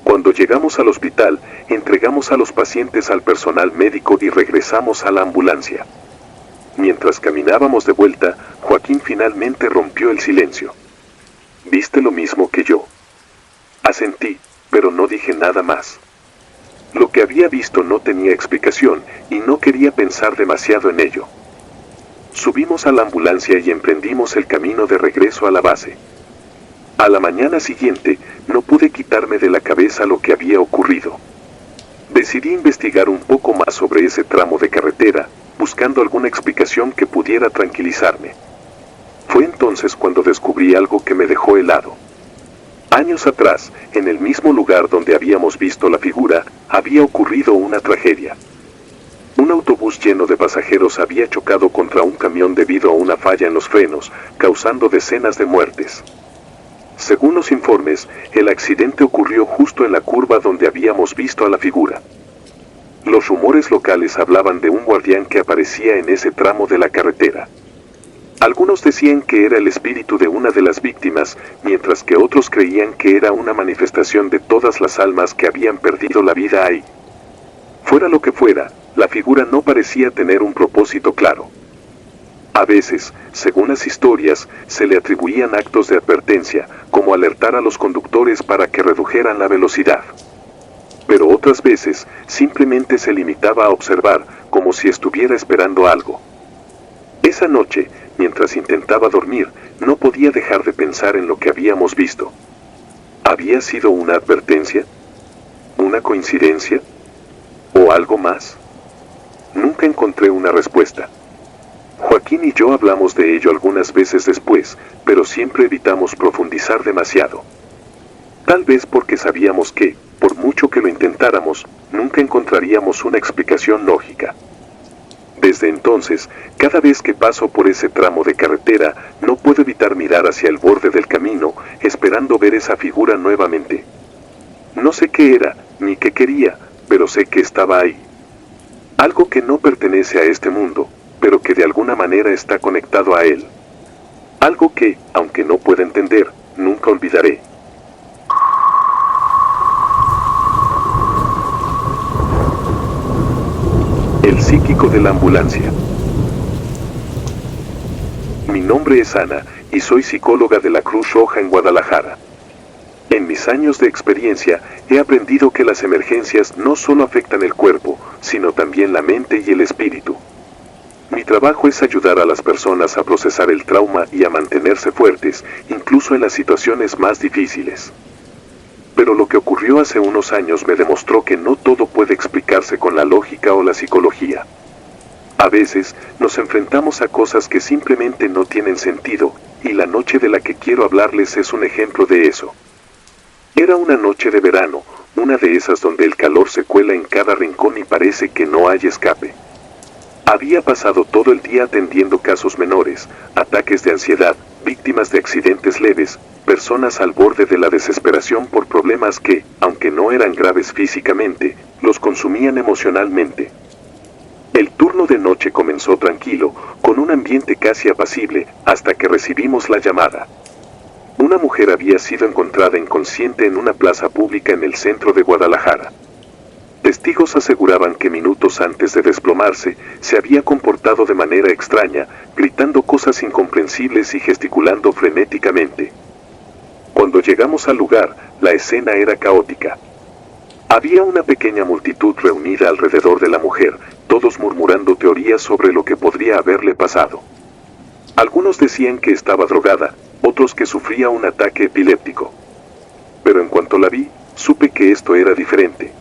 Cuando llegamos al hospital, entregamos a los pacientes al personal médico y regresamos a la ambulancia. Mientras caminábamos de vuelta, Joaquín finalmente rompió el silencio. ¿Viste lo mismo que yo? Asentí, pero no dije nada más. Lo que había visto no tenía explicación, y no quería pensar demasiado en ello. Subimos a la ambulancia y emprendimos el camino de regreso a la base. A la mañana siguiente, no pude quitarme de la cabeza lo que había ocurrido. Decidí investigar un poco más sobre ese tramo de carretera, buscando alguna explicación que pudiera tranquilizarme. Fue entonces cuando descubrí algo que me dejó helado. Años atrás, en el mismo lugar donde habíamos visto la figura, había ocurrido una tragedia. Un autobús lleno de pasajeros había chocado contra un camión debido a una falla en los frenos, causando decenas de muertes. Según los informes, el accidente ocurrió justo en la curva donde habíamos visto a la figura. Los rumores locales hablaban de un guardián que aparecía en ese tramo de la carretera. Algunos decían que era el espíritu de una de las víctimas, mientras que otros creían que era una manifestación de todas las almas que habían perdido la vida ahí. Fuera lo que fuera, la figura no parecía tener un propósito claro. A veces, según las historias, se le atribuían actos de advertencia, como alertar a los conductores para que redujeran la velocidad. Pero otras veces, simplemente se limitaba a observar, como si estuviera esperando algo. Esa noche, mientras intentaba dormir, no podía dejar de pensar en lo que habíamos visto. ¿Había sido una advertencia? ¿Una coincidencia? ¿O algo más? Nunca encontré una respuesta. Joaquín y yo hablamos de ello algunas veces después, pero siempre evitamos profundizar demasiado. Tal vez porque sabíamos que, por mucho que lo intentáramos, nunca encontraríamos una explicación lógica. Desde entonces, cada vez que paso por ese tramo de carretera, no puedo evitar mirar hacia el borde del camino, esperando ver esa figura nuevamente. No sé qué era, ni qué quería, pero sé que estaba ahí. Algo que no pertenece a este mundo, pero que de alguna manera está conectado a él. Algo que, aunque no pueda entender, nunca olvidaré. El psíquico de la ambulancia. Mi nombre es Ana, y soy psicóloga de la Cruz Roja en Guadalajara. En mis años de experiencia, he aprendido que las emergencias no solo afectan el cuerpo, sino también la mente y el espíritu. Mi trabajo es ayudar a las personas a procesar el trauma y a mantenerse fuertes, incluso en las situaciones más difíciles. Pero lo que ocurrió hace unos años me demostró que no todo puede explicarse con la lógica o la psicología. A veces, nos enfrentamos a cosas que simplemente no tienen sentido, y la noche de la que quiero hablarles es un ejemplo de eso. Era una noche de verano, una de esas donde el calor se cuela en cada rincón y parece que no hay escape. Había pasado todo el día atendiendo casos menores, ataques de ansiedad, víctimas de accidentes leves, personas al borde de la desesperación por problemas que, aunque no eran graves físicamente, los consumían emocionalmente. El turno de noche comenzó tranquilo, con un ambiente casi apacible, hasta que recibimos la llamada. Una mujer había sido encontrada inconsciente en una plaza pública en el centro de Guadalajara. Testigos aseguraban que minutos antes de desplomarse, se había comportado de manera extraña, gritando cosas incomprensibles y gesticulando frenéticamente. Cuando llegamos al lugar, la escena era caótica. Había una pequeña multitud reunida alrededor de la mujer, todos murmurando teorías sobre lo que podría haberle pasado. Algunos decían que estaba drogada, otros que sufría un ataque epiléptico. Pero en cuanto la vi, supe que esto era diferente.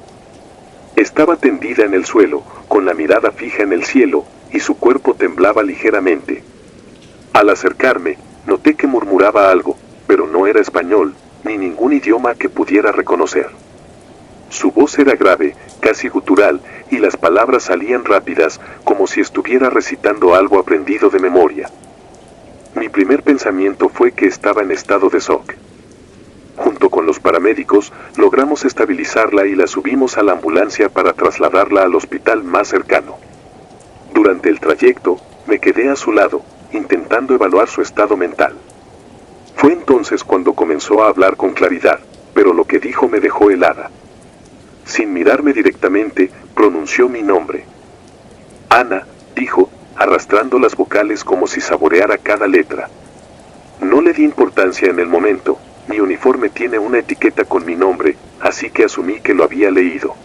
Estaba tendida en el suelo, con la mirada fija en el cielo, y su cuerpo temblaba ligeramente. Al acercarme, noté que murmuraba algo, pero no era español, ni ningún idioma que pudiera reconocer. Su voz era grave, casi gutural, y las palabras salían rápidas, como si estuviera recitando algo aprendido de memoria. Mi primer pensamiento fue que estaba en estado de shock. Junto con los paramédicos, logramos estabilizarla y la subimos a la ambulancia para trasladarla al hospital más cercano. Durante el trayecto, me quedé a su lado, intentando evaluar su estado mental. Fue entonces cuando comenzó a hablar con claridad, pero lo que dijo me dejó helada. Sin mirarme directamente, pronunció mi nombre. Ana, dijo, arrastrando las vocales como si saboreara cada letra. No le di importancia en el momento. Mi uniforme tiene una etiqueta con mi nombre, así que asumí que lo había leído.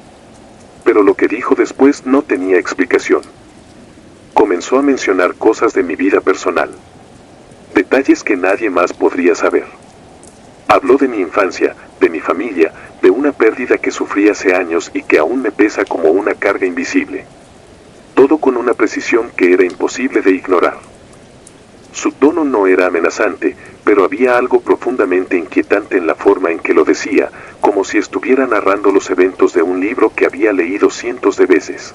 Pero lo que dijo después no tenía explicación. Comenzó a mencionar cosas de mi vida personal. Detalles que nadie más podría saber. Habló de mi infancia, de mi familia, de una pérdida que sufrí hace años y que aún me pesa como una carga invisible. Todo con una precisión que era imposible de ignorar. Su tono no era amenazante, pero había algo profundamente inquietante en la forma en que lo decía, como si estuviera narrando los eventos de un libro que había leído cientos de veces.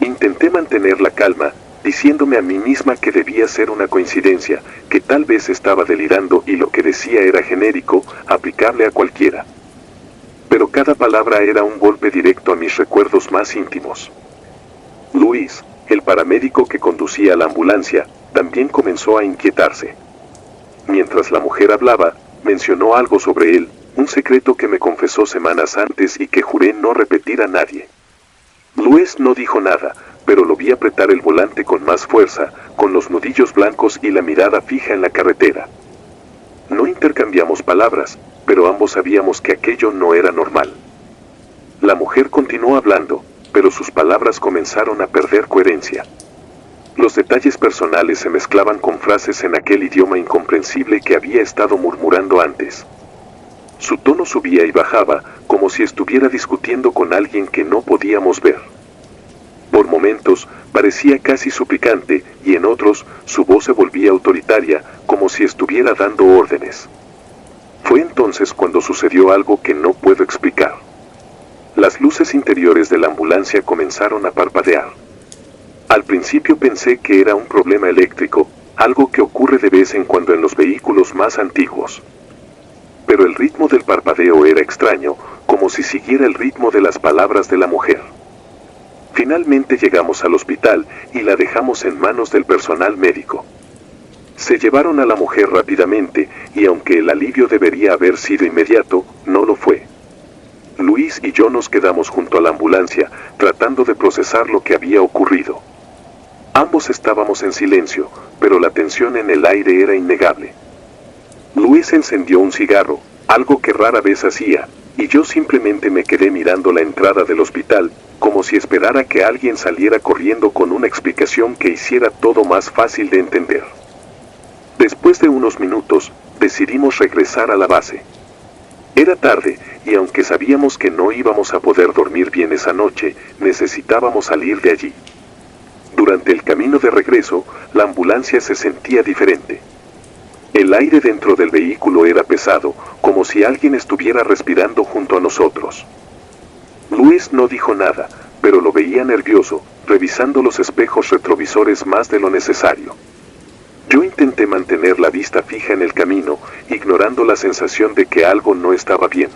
Intenté mantener la calma, diciéndome a mí misma que debía ser una coincidencia, que tal vez estaba delirando y lo que decía era genérico, aplicable a cualquiera. Pero cada palabra era un golpe directo a mis recuerdos más íntimos. Luis, el paramédico que conducía la ambulancia, también comenzó a inquietarse. Mientras la mujer hablaba, mencionó algo sobre él, un secreto que me confesó semanas antes y que juré no repetir a nadie. Luis no dijo nada, pero lo vi apretar el volante con más fuerza, con los nudillos blancos y la mirada fija en la carretera. No intercambiamos palabras, pero ambos sabíamos que aquello no era normal. La mujer continuó hablando, pero sus palabras comenzaron a perder coherencia. Los detalles personales se mezclaban con frases en aquel idioma incomprensible que había estado murmurando antes. Su tono subía y bajaba, como si estuviera discutiendo con alguien que no podíamos ver. Por momentos, parecía casi suplicante, y en otros, su voz se volvía autoritaria, como si estuviera dando órdenes. Fue entonces cuando sucedió algo que no puedo explicar. Las luces interiores de la ambulancia comenzaron a parpadear. Al principio pensé que era un problema eléctrico, algo que ocurre de vez en cuando en los vehículos más antiguos. Pero el ritmo del parpadeo era extraño, como si siguiera el ritmo de las palabras de la mujer. Finalmente llegamos al hospital y la dejamos en manos del personal médico. Se llevaron a la mujer rápidamente y aunque el alivio debería haber sido inmediato, no lo fue. Luis y yo nos quedamos junto a la ambulancia, tratando de procesar lo que había ocurrido. Ambos estábamos en silencio, pero la tensión en el aire era innegable. Luis encendió un cigarro, algo que rara vez hacía, y yo simplemente me quedé mirando la entrada del hospital, como si esperara que alguien saliera corriendo con una explicación que hiciera todo más fácil de entender. Después de unos minutos, decidimos regresar a la base. Era tarde, y aunque sabíamos que no íbamos a poder dormir bien esa noche, necesitábamos salir de allí. Durante el camino de regreso, la ambulancia se sentía diferente. El aire dentro del vehículo era pesado, como si alguien estuviera respirando junto a nosotros. Luis no dijo nada, pero lo veía nervioso, revisando los espejos retrovisores más de lo necesario. Yo intenté mantener la vista fija en el camino, ignorando la sensación de que algo no estaba bien.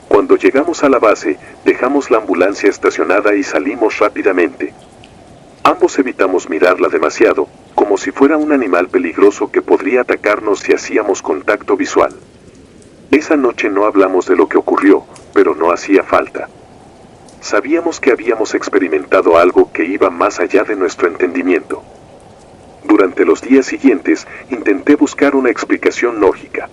Cuando llegamos a la base, dejamos la ambulancia estacionada y salimos rápidamente. Ambos evitamos mirarla demasiado, como si fuera un animal peligroso que podría atacarnos si hacíamos contacto visual. Esa noche no hablamos de lo que ocurrió, pero no hacía falta. Sabíamos que habíamos experimentado algo que iba más allá de nuestro entendimiento. Durante los días siguientes, intenté buscar una explicación lógica.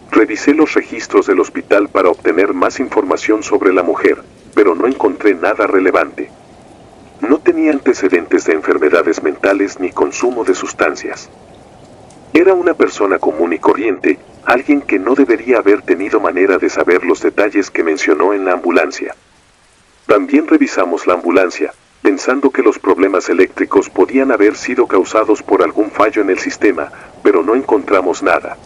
Revisé los registros del hospital para obtener más información sobre la mujer, pero no encontré nada relevante. No tenía antecedentes de enfermedades mentales ni consumo de sustancias. Era una persona común y corriente, alguien que no debería haber tenido manera de saber los detalles que mencionó en la ambulancia. También revisamos la ambulancia, pensando que los problemas eléctricos podían haber sido causados por algún fallo en el sistema, pero no encontramos nada.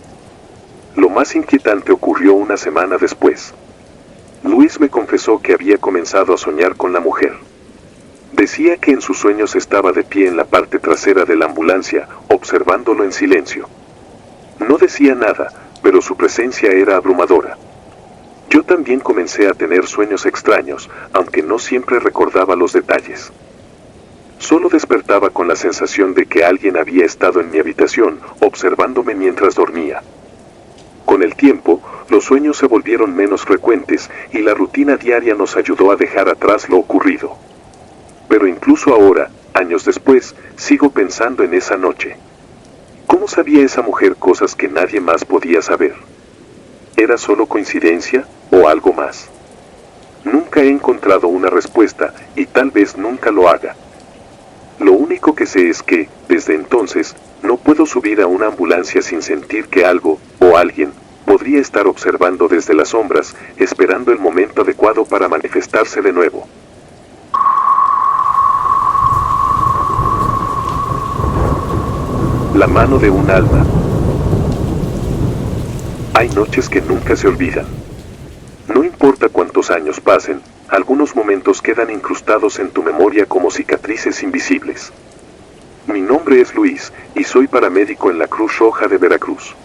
Lo más inquietante ocurrió una semana después. Luis me confesó que había comenzado a soñar con la mujer. Decía que en sus sueños estaba de pie en la parte trasera de la ambulancia, observándolo en silencio. No decía nada, pero su presencia era abrumadora. Yo también comencé a tener sueños extraños, aunque no siempre recordaba los detalles. Solo despertaba con la sensación de que alguien había estado en mi habitación, observándome mientras dormía. Con el tiempo, los sueños se volvieron menos frecuentes y la rutina diaria nos ayudó a dejar atrás lo ocurrido. Pero incluso ahora, años después, sigo pensando en esa noche. ¿Cómo sabía esa mujer cosas que nadie más podía saber? ¿Era solo coincidencia o algo más? Nunca he encontrado una respuesta y tal vez nunca lo haga. Lo único que sé es que, desde entonces, no puedo subir a una ambulancia sin sentir que algo, o alguien, podría estar observando desde las sombras, esperando el momento adecuado para manifestarse de nuevo. La mano de un alma. Hay noches que nunca se olvidan. No importa cuántos años pasen, algunos momentos quedan incrustados en tu memoria como cicatrices invisibles. Mi nombre es Luis, y soy paramédico en la Cruz Roja de Veracruz.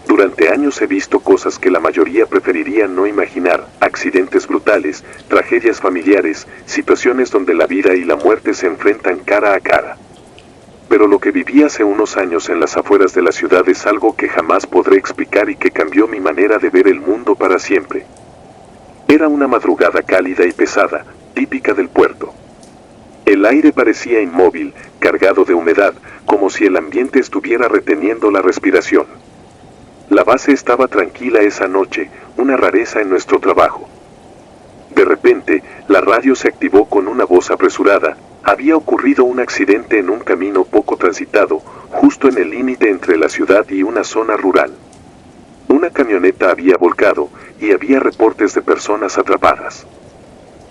Durante años he visto cosas que la mayoría preferiría no imaginar: accidentes brutales, tragedias familiares, situaciones donde la vida y la muerte se enfrentan cara a cara. Pero lo que viví hace unos años en las afueras de la ciudad es algo que jamás podré explicar y que cambió mi manera de ver el mundo para siempre. Era una madrugada cálida y pesada, típica del puerto. El aire parecía inmóvil, cargado de humedad, como si el ambiente estuviera reteniendo la respiración. La base estaba tranquila esa noche, una rareza en nuestro trabajo. De repente, la radio se activó con una voz apresurada. Había ocurrido un accidente en un camino poco transitado, justo en el límite entre la ciudad y una zona rural. Una camioneta había volcado, y había reportes de personas atrapadas.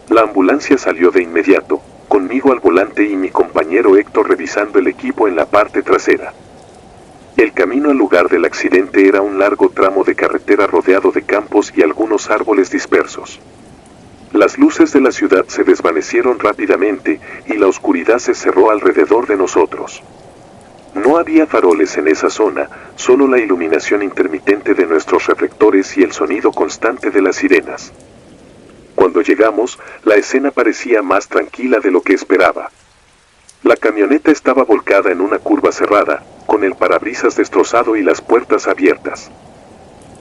La ambulancia salió de inmediato, conmigo al volante y mi compañero Héctor revisando el equipo en la parte trasera. El camino al lugar del accidente era un largo tramo de carretera rodeado de campos y algunos árboles dispersos. Las luces de la ciudad se desvanecieron rápidamente y la oscuridad se cerró alrededor de nosotros. No había faroles en esa zona, solo la iluminación intermitente de nuestros reflectores y el sonido constante de las sirenas. Cuando llegamos, la escena parecía más tranquila de lo que esperaba. La camioneta estaba volcada en una curva cerrada, con el parabrisas destrozado y las puertas abiertas.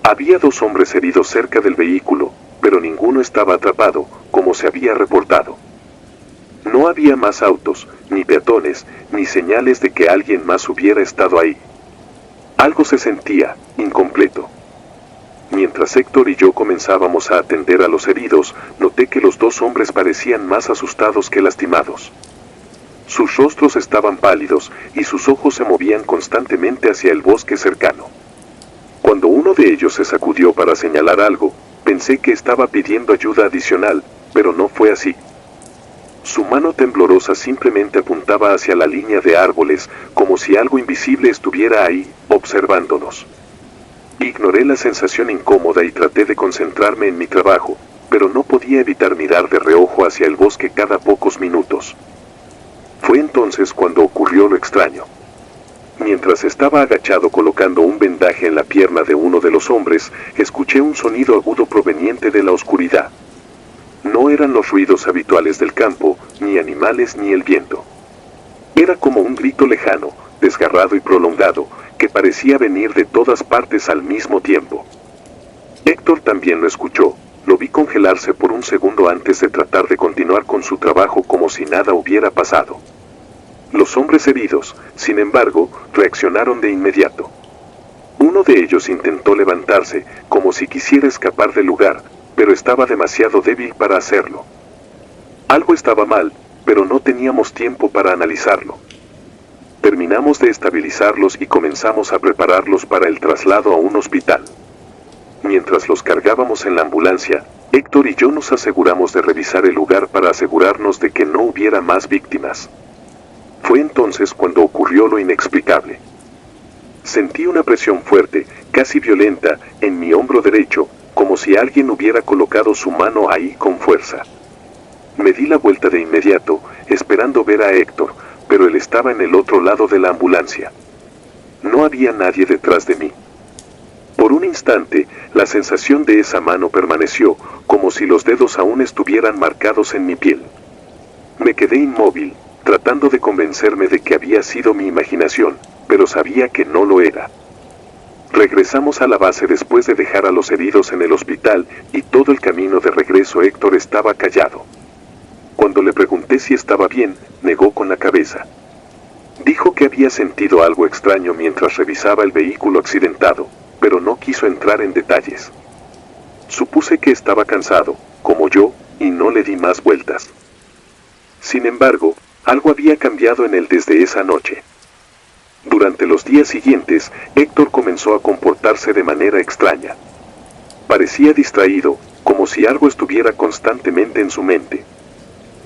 Había 2 hombres heridos cerca del vehículo, pero ninguno estaba atrapado, como se había reportado. No había más autos, ni peatones, ni señales de que alguien más hubiera estado ahí. Algo se sentía incompleto. Mientras Héctor y yo comenzábamos a atender a los heridos, noté que los 2 hombres parecían más asustados que lastimados. Sus rostros estaban pálidos, y sus ojos se movían constantemente hacia el bosque cercano. Cuando uno de ellos se sacudió para señalar algo, pensé que estaba pidiendo ayuda adicional, pero no fue así. Su mano temblorosa simplemente apuntaba hacia la línea de árboles, como si algo invisible estuviera ahí, observándonos. Ignoré la sensación incómoda y traté de concentrarme en mi trabajo, pero no podía evitar mirar de reojo hacia el bosque cada pocos minutos. Fue entonces cuando ocurrió lo extraño. Mientras estaba agachado colocando un vendaje en la pierna de uno de los hombres, escuché un sonido agudo proveniente de la oscuridad. No eran los ruidos habituales del campo, ni animales ni el viento. Era como un grito lejano, desgarrado y prolongado, que parecía venir de todas partes al mismo tiempo. Héctor también lo escuchó. Lo vi congelarse por un segundo antes de tratar de continuar con su trabajo como si nada hubiera pasado. Los hombres heridos, sin embargo, reaccionaron de inmediato. Uno de ellos intentó levantarse, como si quisiera escapar del lugar, pero estaba demasiado débil para hacerlo. Algo estaba mal, pero no teníamos tiempo para analizarlo. Terminamos de estabilizarlos y comenzamos a prepararlos para el traslado a un hospital. Mientras los cargábamos en la ambulancia, Héctor y yo nos aseguramos de revisar el lugar para asegurarnos de que no hubiera más víctimas. Fue entonces cuando ocurrió lo inexplicable. Sentí una presión fuerte, casi violenta, en mi hombro derecho, como si alguien hubiera colocado su mano ahí con fuerza. Me di la vuelta de inmediato, esperando ver a Héctor, pero él estaba en el otro lado de la ambulancia. No había nadie detrás de mí. Por un instante, la sensación de esa mano permaneció, como si los dedos aún estuvieran marcados en mi piel. Me quedé inmóvil, tratando de convencerme de que había sido mi imaginación, pero sabía que no lo era. Regresamos a la base después de dejar a los heridos en el hospital, y todo el camino de regreso Héctor estaba callado. Cuando le pregunté si estaba bien, negó con la cabeza. Dijo que había sentido algo extraño mientras revisaba el vehículo accidentado, pero no quiso entrar en detalles. Supuse que estaba cansado, como yo, y no le di más vueltas. Sin embargo, algo había cambiado en él desde esa noche. Durante los días siguientes, Héctor comenzó a comportarse de manera extraña. Parecía distraído, como si algo estuviera constantemente en su mente.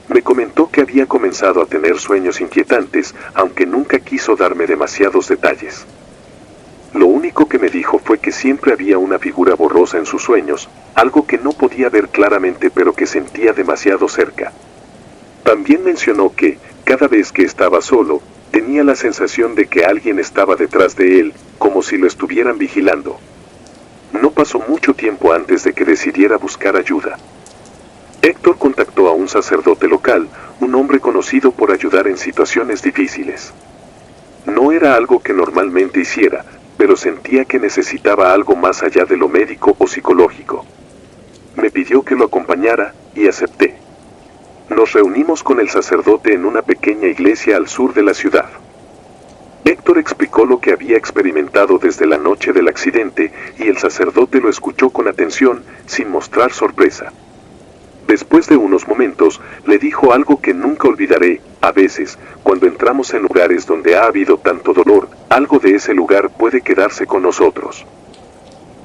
Me comentó que había comenzado a tener sueños inquietantes, aunque nunca quiso darme demasiados detalles. Lo único que me dijo fue que siempre había una figura borrosa en sus sueños, algo que no podía ver claramente pero que sentía demasiado cerca. También mencionó que, cada vez que estaba solo, tenía la sensación de que alguien estaba detrás de él, como si lo estuvieran vigilando. No pasó mucho tiempo antes de que decidiera buscar ayuda. Héctor contactó a un sacerdote local, un hombre conocido por ayudar en situaciones difíciles. No era algo que normalmente hiciera, pero sentía que necesitaba algo más allá de lo médico o psicológico. Me pidió que lo acompañara, y acepté. Nos reunimos con el sacerdote en una pequeña iglesia al sur de la ciudad. Héctor explicó lo que había experimentado desde la noche del accidente, y el sacerdote lo escuchó con atención, sin mostrar sorpresa. Después de unos momentos, le dijo algo que nunca olvidaré: a veces, cuando entramos en lugares donde ha habido tanto dolor, algo de ese lugar puede quedarse con nosotros.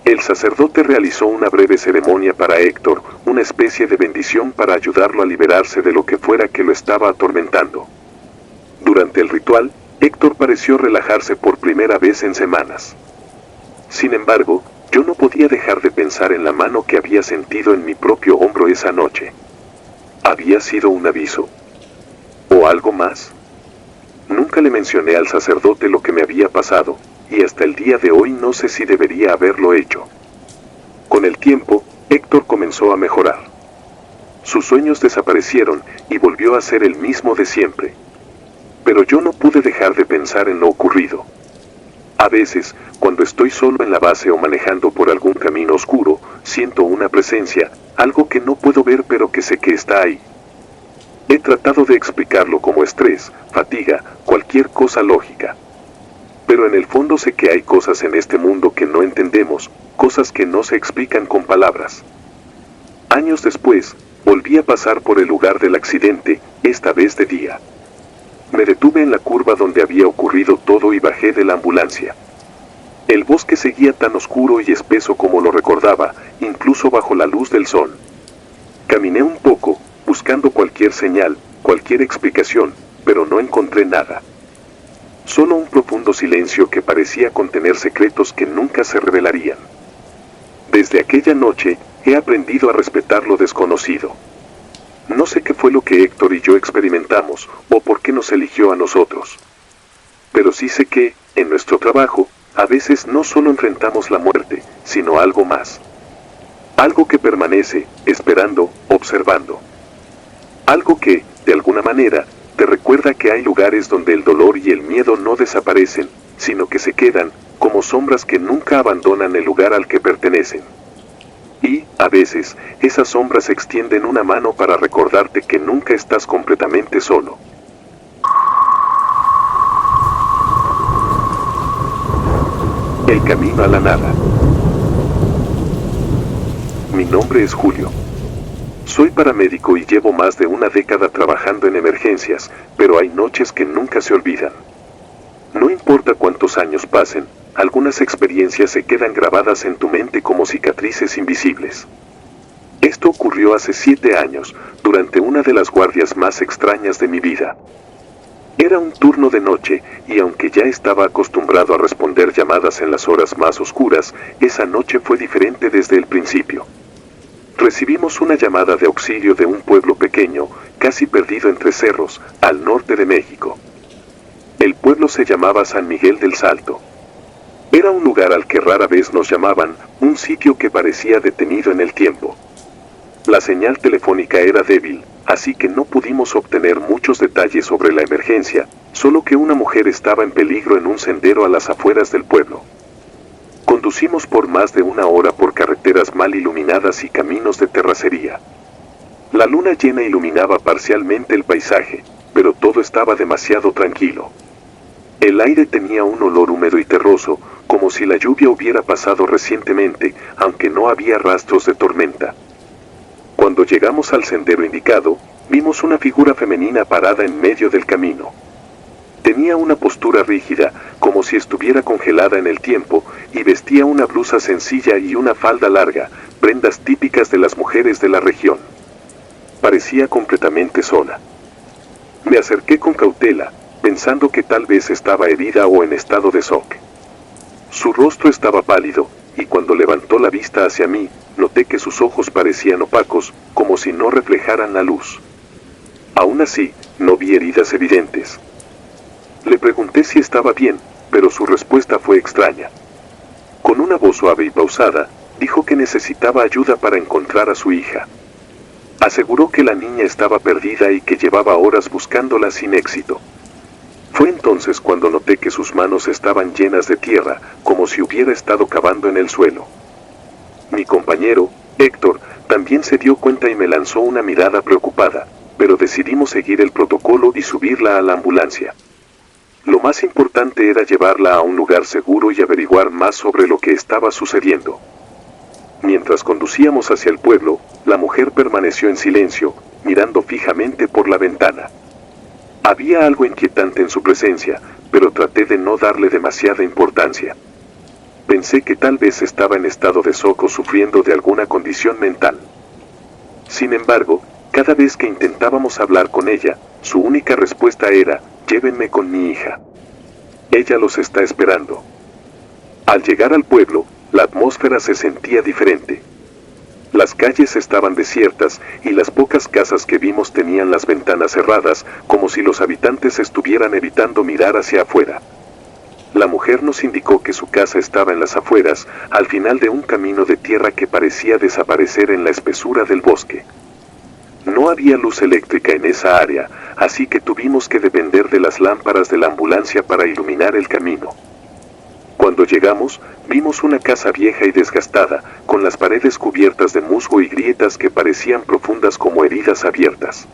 El sacerdote realizó una breve ceremonia para Héctor, una especie de bendición para ayudarlo a liberarse de lo que fuera que lo estaba atormentando. Durante el ritual, Héctor pareció relajarse por primera vez en semanas. Sin embargo, yo no podía dejar de pensar en la mano que había sentido en mi propio hombro esa noche. ¿Había sido un aviso? ¿O algo más? Nunca le mencioné al sacerdote lo que me había pasado, y hasta el día de hoy no sé si debería haberlo hecho. Con el tiempo, Héctor comenzó a mejorar. Sus sueños desaparecieron y volvió a ser el mismo de siempre. Pero yo no pude dejar de pensar en lo ocurrido. A veces, cuando estoy solo en la base o manejando por algún camino oscuro, siento una presencia, algo que no puedo ver pero que sé que está ahí. He tratado de explicarlo como estrés, fatiga, cualquier cosa lógica. Pero en el fondo sé que hay cosas en este mundo que no entendemos, cosas que no se explican con palabras. Años después, volví a pasar por el lugar del accidente, esta vez de día. Me detuve en la curva donde había ocurrido todo y bajé de la ambulancia. El bosque seguía tan oscuro y espeso como lo recordaba, incluso bajo la luz del sol. Caminé un poco, buscando cualquier señal, cualquier explicación, pero no encontré nada. Solo un profundo silencio que parecía contener secretos que nunca se revelarían. Desde aquella noche, he aprendido a respetar lo desconocido. No sé qué fue lo que Héctor y yo experimentamos, o por qué nos eligió a nosotros. Pero sí sé que, en nuestro trabajo, a veces no solo enfrentamos la muerte, sino algo más. Algo que permanece, esperando, observando. Algo que, de alguna manera, te recuerda que hay lugares donde el dolor y el miedo no desaparecen, sino que se quedan, como sombras que nunca abandonan el lugar al que pertenecen. Y, a veces, esas sombras extienden una mano para recordarte que nunca estás completamente solo. El camino a la nada. Mi nombre es Julio. Soy paramédico y llevo más de una década trabajando en emergencias, pero hay noches que nunca se olvidan. No importa cuántos años pasen, algunas experiencias se quedan grabadas en tu mente como cicatrices invisibles. Esto ocurrió hace 7 años, durante una de las guardias más extrañas de mi vida. Era un turno de noche, y aunque ya estaba acostumbrado a responder llamadas en las horas más oscuras, esa noche fue diferente desde el principio. Recibimos una llamada de auxilio de un pueblo pequeño, casi perdido entre cerros, al norte de México. El pueblo se llamaba San Miguel del Salto. Era un lugar al que rara vez nos llamaban, un sitio que parecía detenido en el tiempo. La señal telefónica era débil, así que no pudimos obtener muchos detalles sobre la emergencia, solo que una mujer estaba en peligro en un sendero a las afueras del pueblo. Conducimos por más de 1 hora por carreteras mal iluminadas y caminos de terracería. La luna llena iluminaba parcialmente el paisaje, pero todo estaba demasiado tranquilo. El aire tenía un olor húmedo y terroso, como si la lluvia hubiera pasado recientemente, aunque no había rastros de tormenta. Cuando llegamos al sendero indicado, vimos una figura femenina parada en medio del camino. Tenía una postura rígida, como si estuviera congelada en el tiempo, y vestía una blusa sencilla y una falda larga, prendas típicas de las mujeres de la región. Parecía completamente sola. Me acerqué con cautela, pensando que tal vez estaba herida o en estado de shock. Su rostro estaba pálido, y cuando levantó la vista hacia mí, noté que sus ojos parecían opacos, como si no reflejaran la luz. Aún así, no vi heridas evidentes. Le pregunté si estaba bien, pero su respuesta fue extraña. Con una voz suave y pausada, dijo que necesitaba ayuda para encontrar a su hija. Aseguró que la niña estaba perdida y que llevaba horas buscándola sin éxito. Fue entonces cuando noté que sus manos estaban llenas de tierra, como si hubiera estado cavando en el suelo. Mi compañero, Héctor, también se dio cuenta y me lanzó una mirada preocupada, pero decidimos seguir el protocolo y subirla a la ambulancia. Lo más importante era llevarla a un lugar seguro y averiguar más sobre lo que estaba sucediendo. Mientras conducíamos hacia el pueblo, la mujer permaneció en silencio, mirando fijamente por la ventana. Había algo inquietante en su presencia, pero traté de no darle demasiada importancia. Pensé que tal vez estaba en estado de shock o sufriendo de alguna condición mental. Sin embargo, cada vez que intentábamos hablar con ella, su única respuesta era: llévenme con mi hija. Ella los está esperando. Al llegar al pueblo, la atmósfera se sentía diferente. Las calles estaban desiertas y las pocas casas que vimos tenían las ventanas cerradas, como si los habitantes estuvieran evitando mirar hacia afuera. La mujer nos indicó que su casa estaba en las afueras, al final de un camino de tierra que parecía desaparecer en la espesura del bosque. No había luz eléctrica en esa área, así que tuvimos que depender de las lámparas de la ambulancia para iluminar el camino. Cuando llegamos, vimos una casa vieja y desgastada, con las paredes cubiertas de musgo y grietas que parecían profundas como heridas abiertas.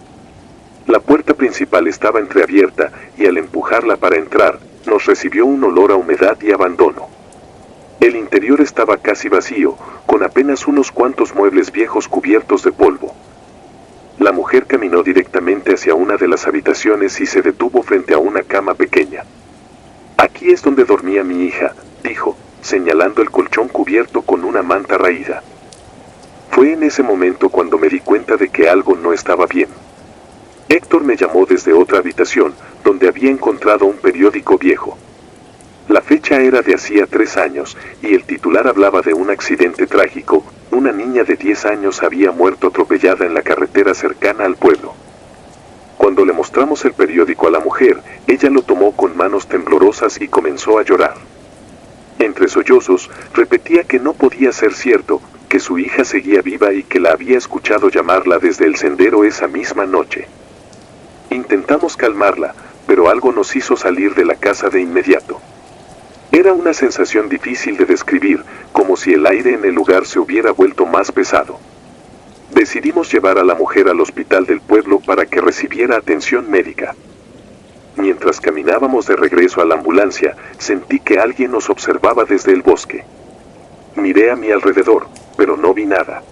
La puerta principal estaba entreabierta, y al empujarla para entrar, nos recibió un olor a humedad y abandono. El interior estaba casi vacío, con apenas unos cuantos muebles viejos cubiertos de polvo. La mujer caminó directamente hacia una de las habitaciones y se detuvo frente a una cama pequeña. «Aquí es donde dormía mi hija», dijo, señalando el colchón cubierto con una manta raída. Fue en ese momento cuando me di cuenta de que algo no estaba bien. Héctor me llamó desde otra habitación, donde había encontrado un periódico viejo. La fecha era de hacía 3 años, y el titular hablaba de un accidente trágico. Una niña de 10 años había muerto atropellada en la carretera cercana al pueblo. Cuando le mostramos el periódico a la mujer, ella lo tomó con manos temblorosas y comenzó a llorar. Entre sollozos, repetía que no podía ser cierto, que su hija seguía viva y que la había escuchado llamarla desde el sendero esa misma noche. Intentamos calmarla, pero algo nos hizo salir de la casa de inmediato. Era una sensación difícil de describir, como si el aire en el lugar se hubiera vuelto más pesado. Decidimos llevar a la mujer al hospital del pueblo para que recibiera atención médica. Mientras caminábamos de regreso a la ambulancia, sentí que alguien nos observaba desde el bosque. Miré a mi alrededor, pero no vi nada.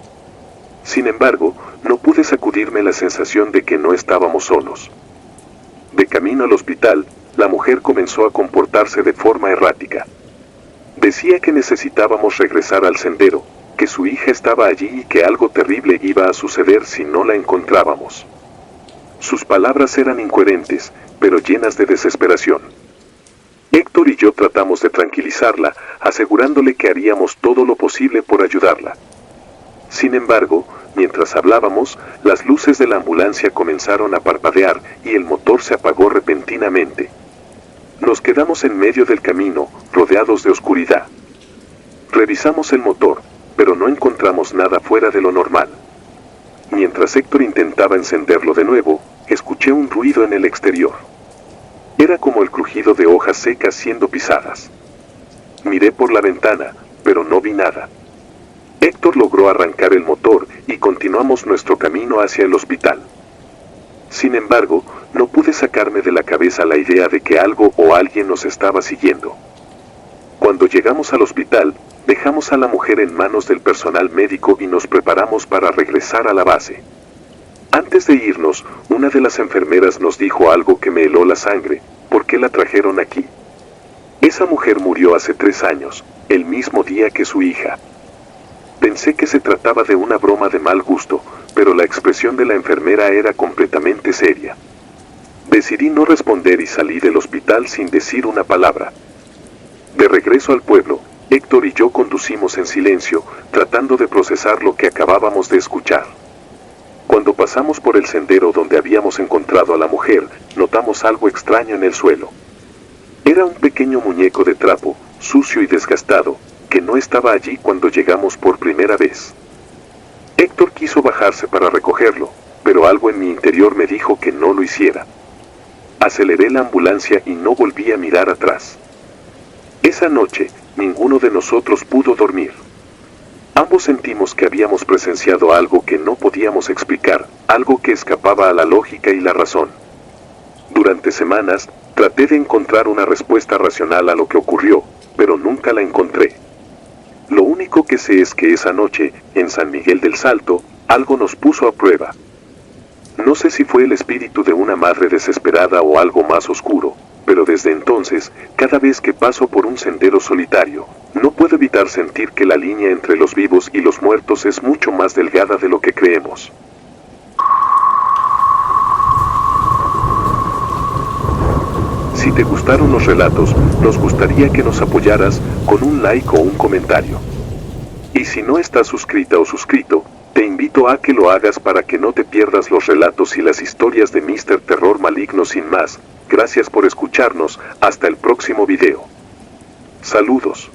Sin embargo, no pude sacudirme la sensación de que no estábamos solos. De camino al hospital, la mujer comenzó a comportarse de forma errática. Decía que necesitábamos regresar al sendero, que su hija estaba allí y que algo terrible iba a suceder si no la encontrábamos. Sus palabras eran incoherentes, pero llenas de desesperación. Héctor y yo tratamos de tranquilizarla, asegurándole que haríamos todo lo posible por ayudarla. Sin embargo, mientras hablábamos, las luces de la ambulancia comenzaron a parpadear y el motor se apagó repentinamente. Nos quedamos en medio del camino, rodeados de oscuridad. Revisamos el motor, pero no encontramos nada fuera de lo normal. Mientras Héctor intentaba encenderlo de nuevo, escuché un ruido en el exterior. Era como el crujido de hojas secas siendo pisadas. Miré por la ventana, pero no vi nada. Héctor logró arrancar el motor y continuamos nuestro camino hacia el hospital. Sin embargo, no pude sacarme de la cabeza la idea de que algo o alguien nos estaba siguiendo. Cuando llegamos al hospital, dejamos a la mujer en manos del personal médico y nos preparamos para regresar a la base. Antes de irnos, una de las enfermeras nos dijo algo que me heló la sangre. ¿Por qué la trajeron aquí? Esa mujer murió hace 3 años, el mismo día que su hija. Pensé que se trataba de una broma de mal gusto, pero la expresión de la enfermera era completamente seria. Decidí no responder y salí del hospital sin decir una palabra. De regreso al pueblo, Héctor y yo conducimos en silencio, tratando de procesar lo que acabábamos de escuchar. Cuando pasamos por el sendero donde habíamos encontrado a la mujer, notamos algo extraño en el suelo. Era un pequeño muñeco de trapo, sucio y desgastado, que no estaba allí cuando llegamos por primera vez. Héctor quiso bajarse para recogerlo, pero algo en mi interior me dijo que no lo hiciera. Aceleré la ambulancia y no volví a mirar atrás. Esa noche, ninguno de nosotros pudo dormir. Ambos sentimos que habíamos presenciado algo que no podíamos explicar, algo que escapaba a la lógica y la razón. Durante semanas, traté de encontrar una respuesta racional a lo que ocurrió, pero nunca la encontré. Lo único que sé es que esa noche, en San Miguel del Salto, algo nos puso a prueba. No sé si fue el espíritu de una madre desesperada o algo más oscuro, pero desde entonces, cada vez que paso por un sendero solitario, no puedo evitar sentir que la línea entre los vivos y los muertos es mucho más delgada de lo que creemos. Si te gustaron los relatos, nos gustaría que nos apoyaras con un like o un comentario. Y si no estás suscrita o suscrito, te invito a que lo hagas para que no te pierdas los relatos y las historias de Mr. Terror Maligno. Sin más, gracias por escucharnos, hasta el próximo video. Saludos.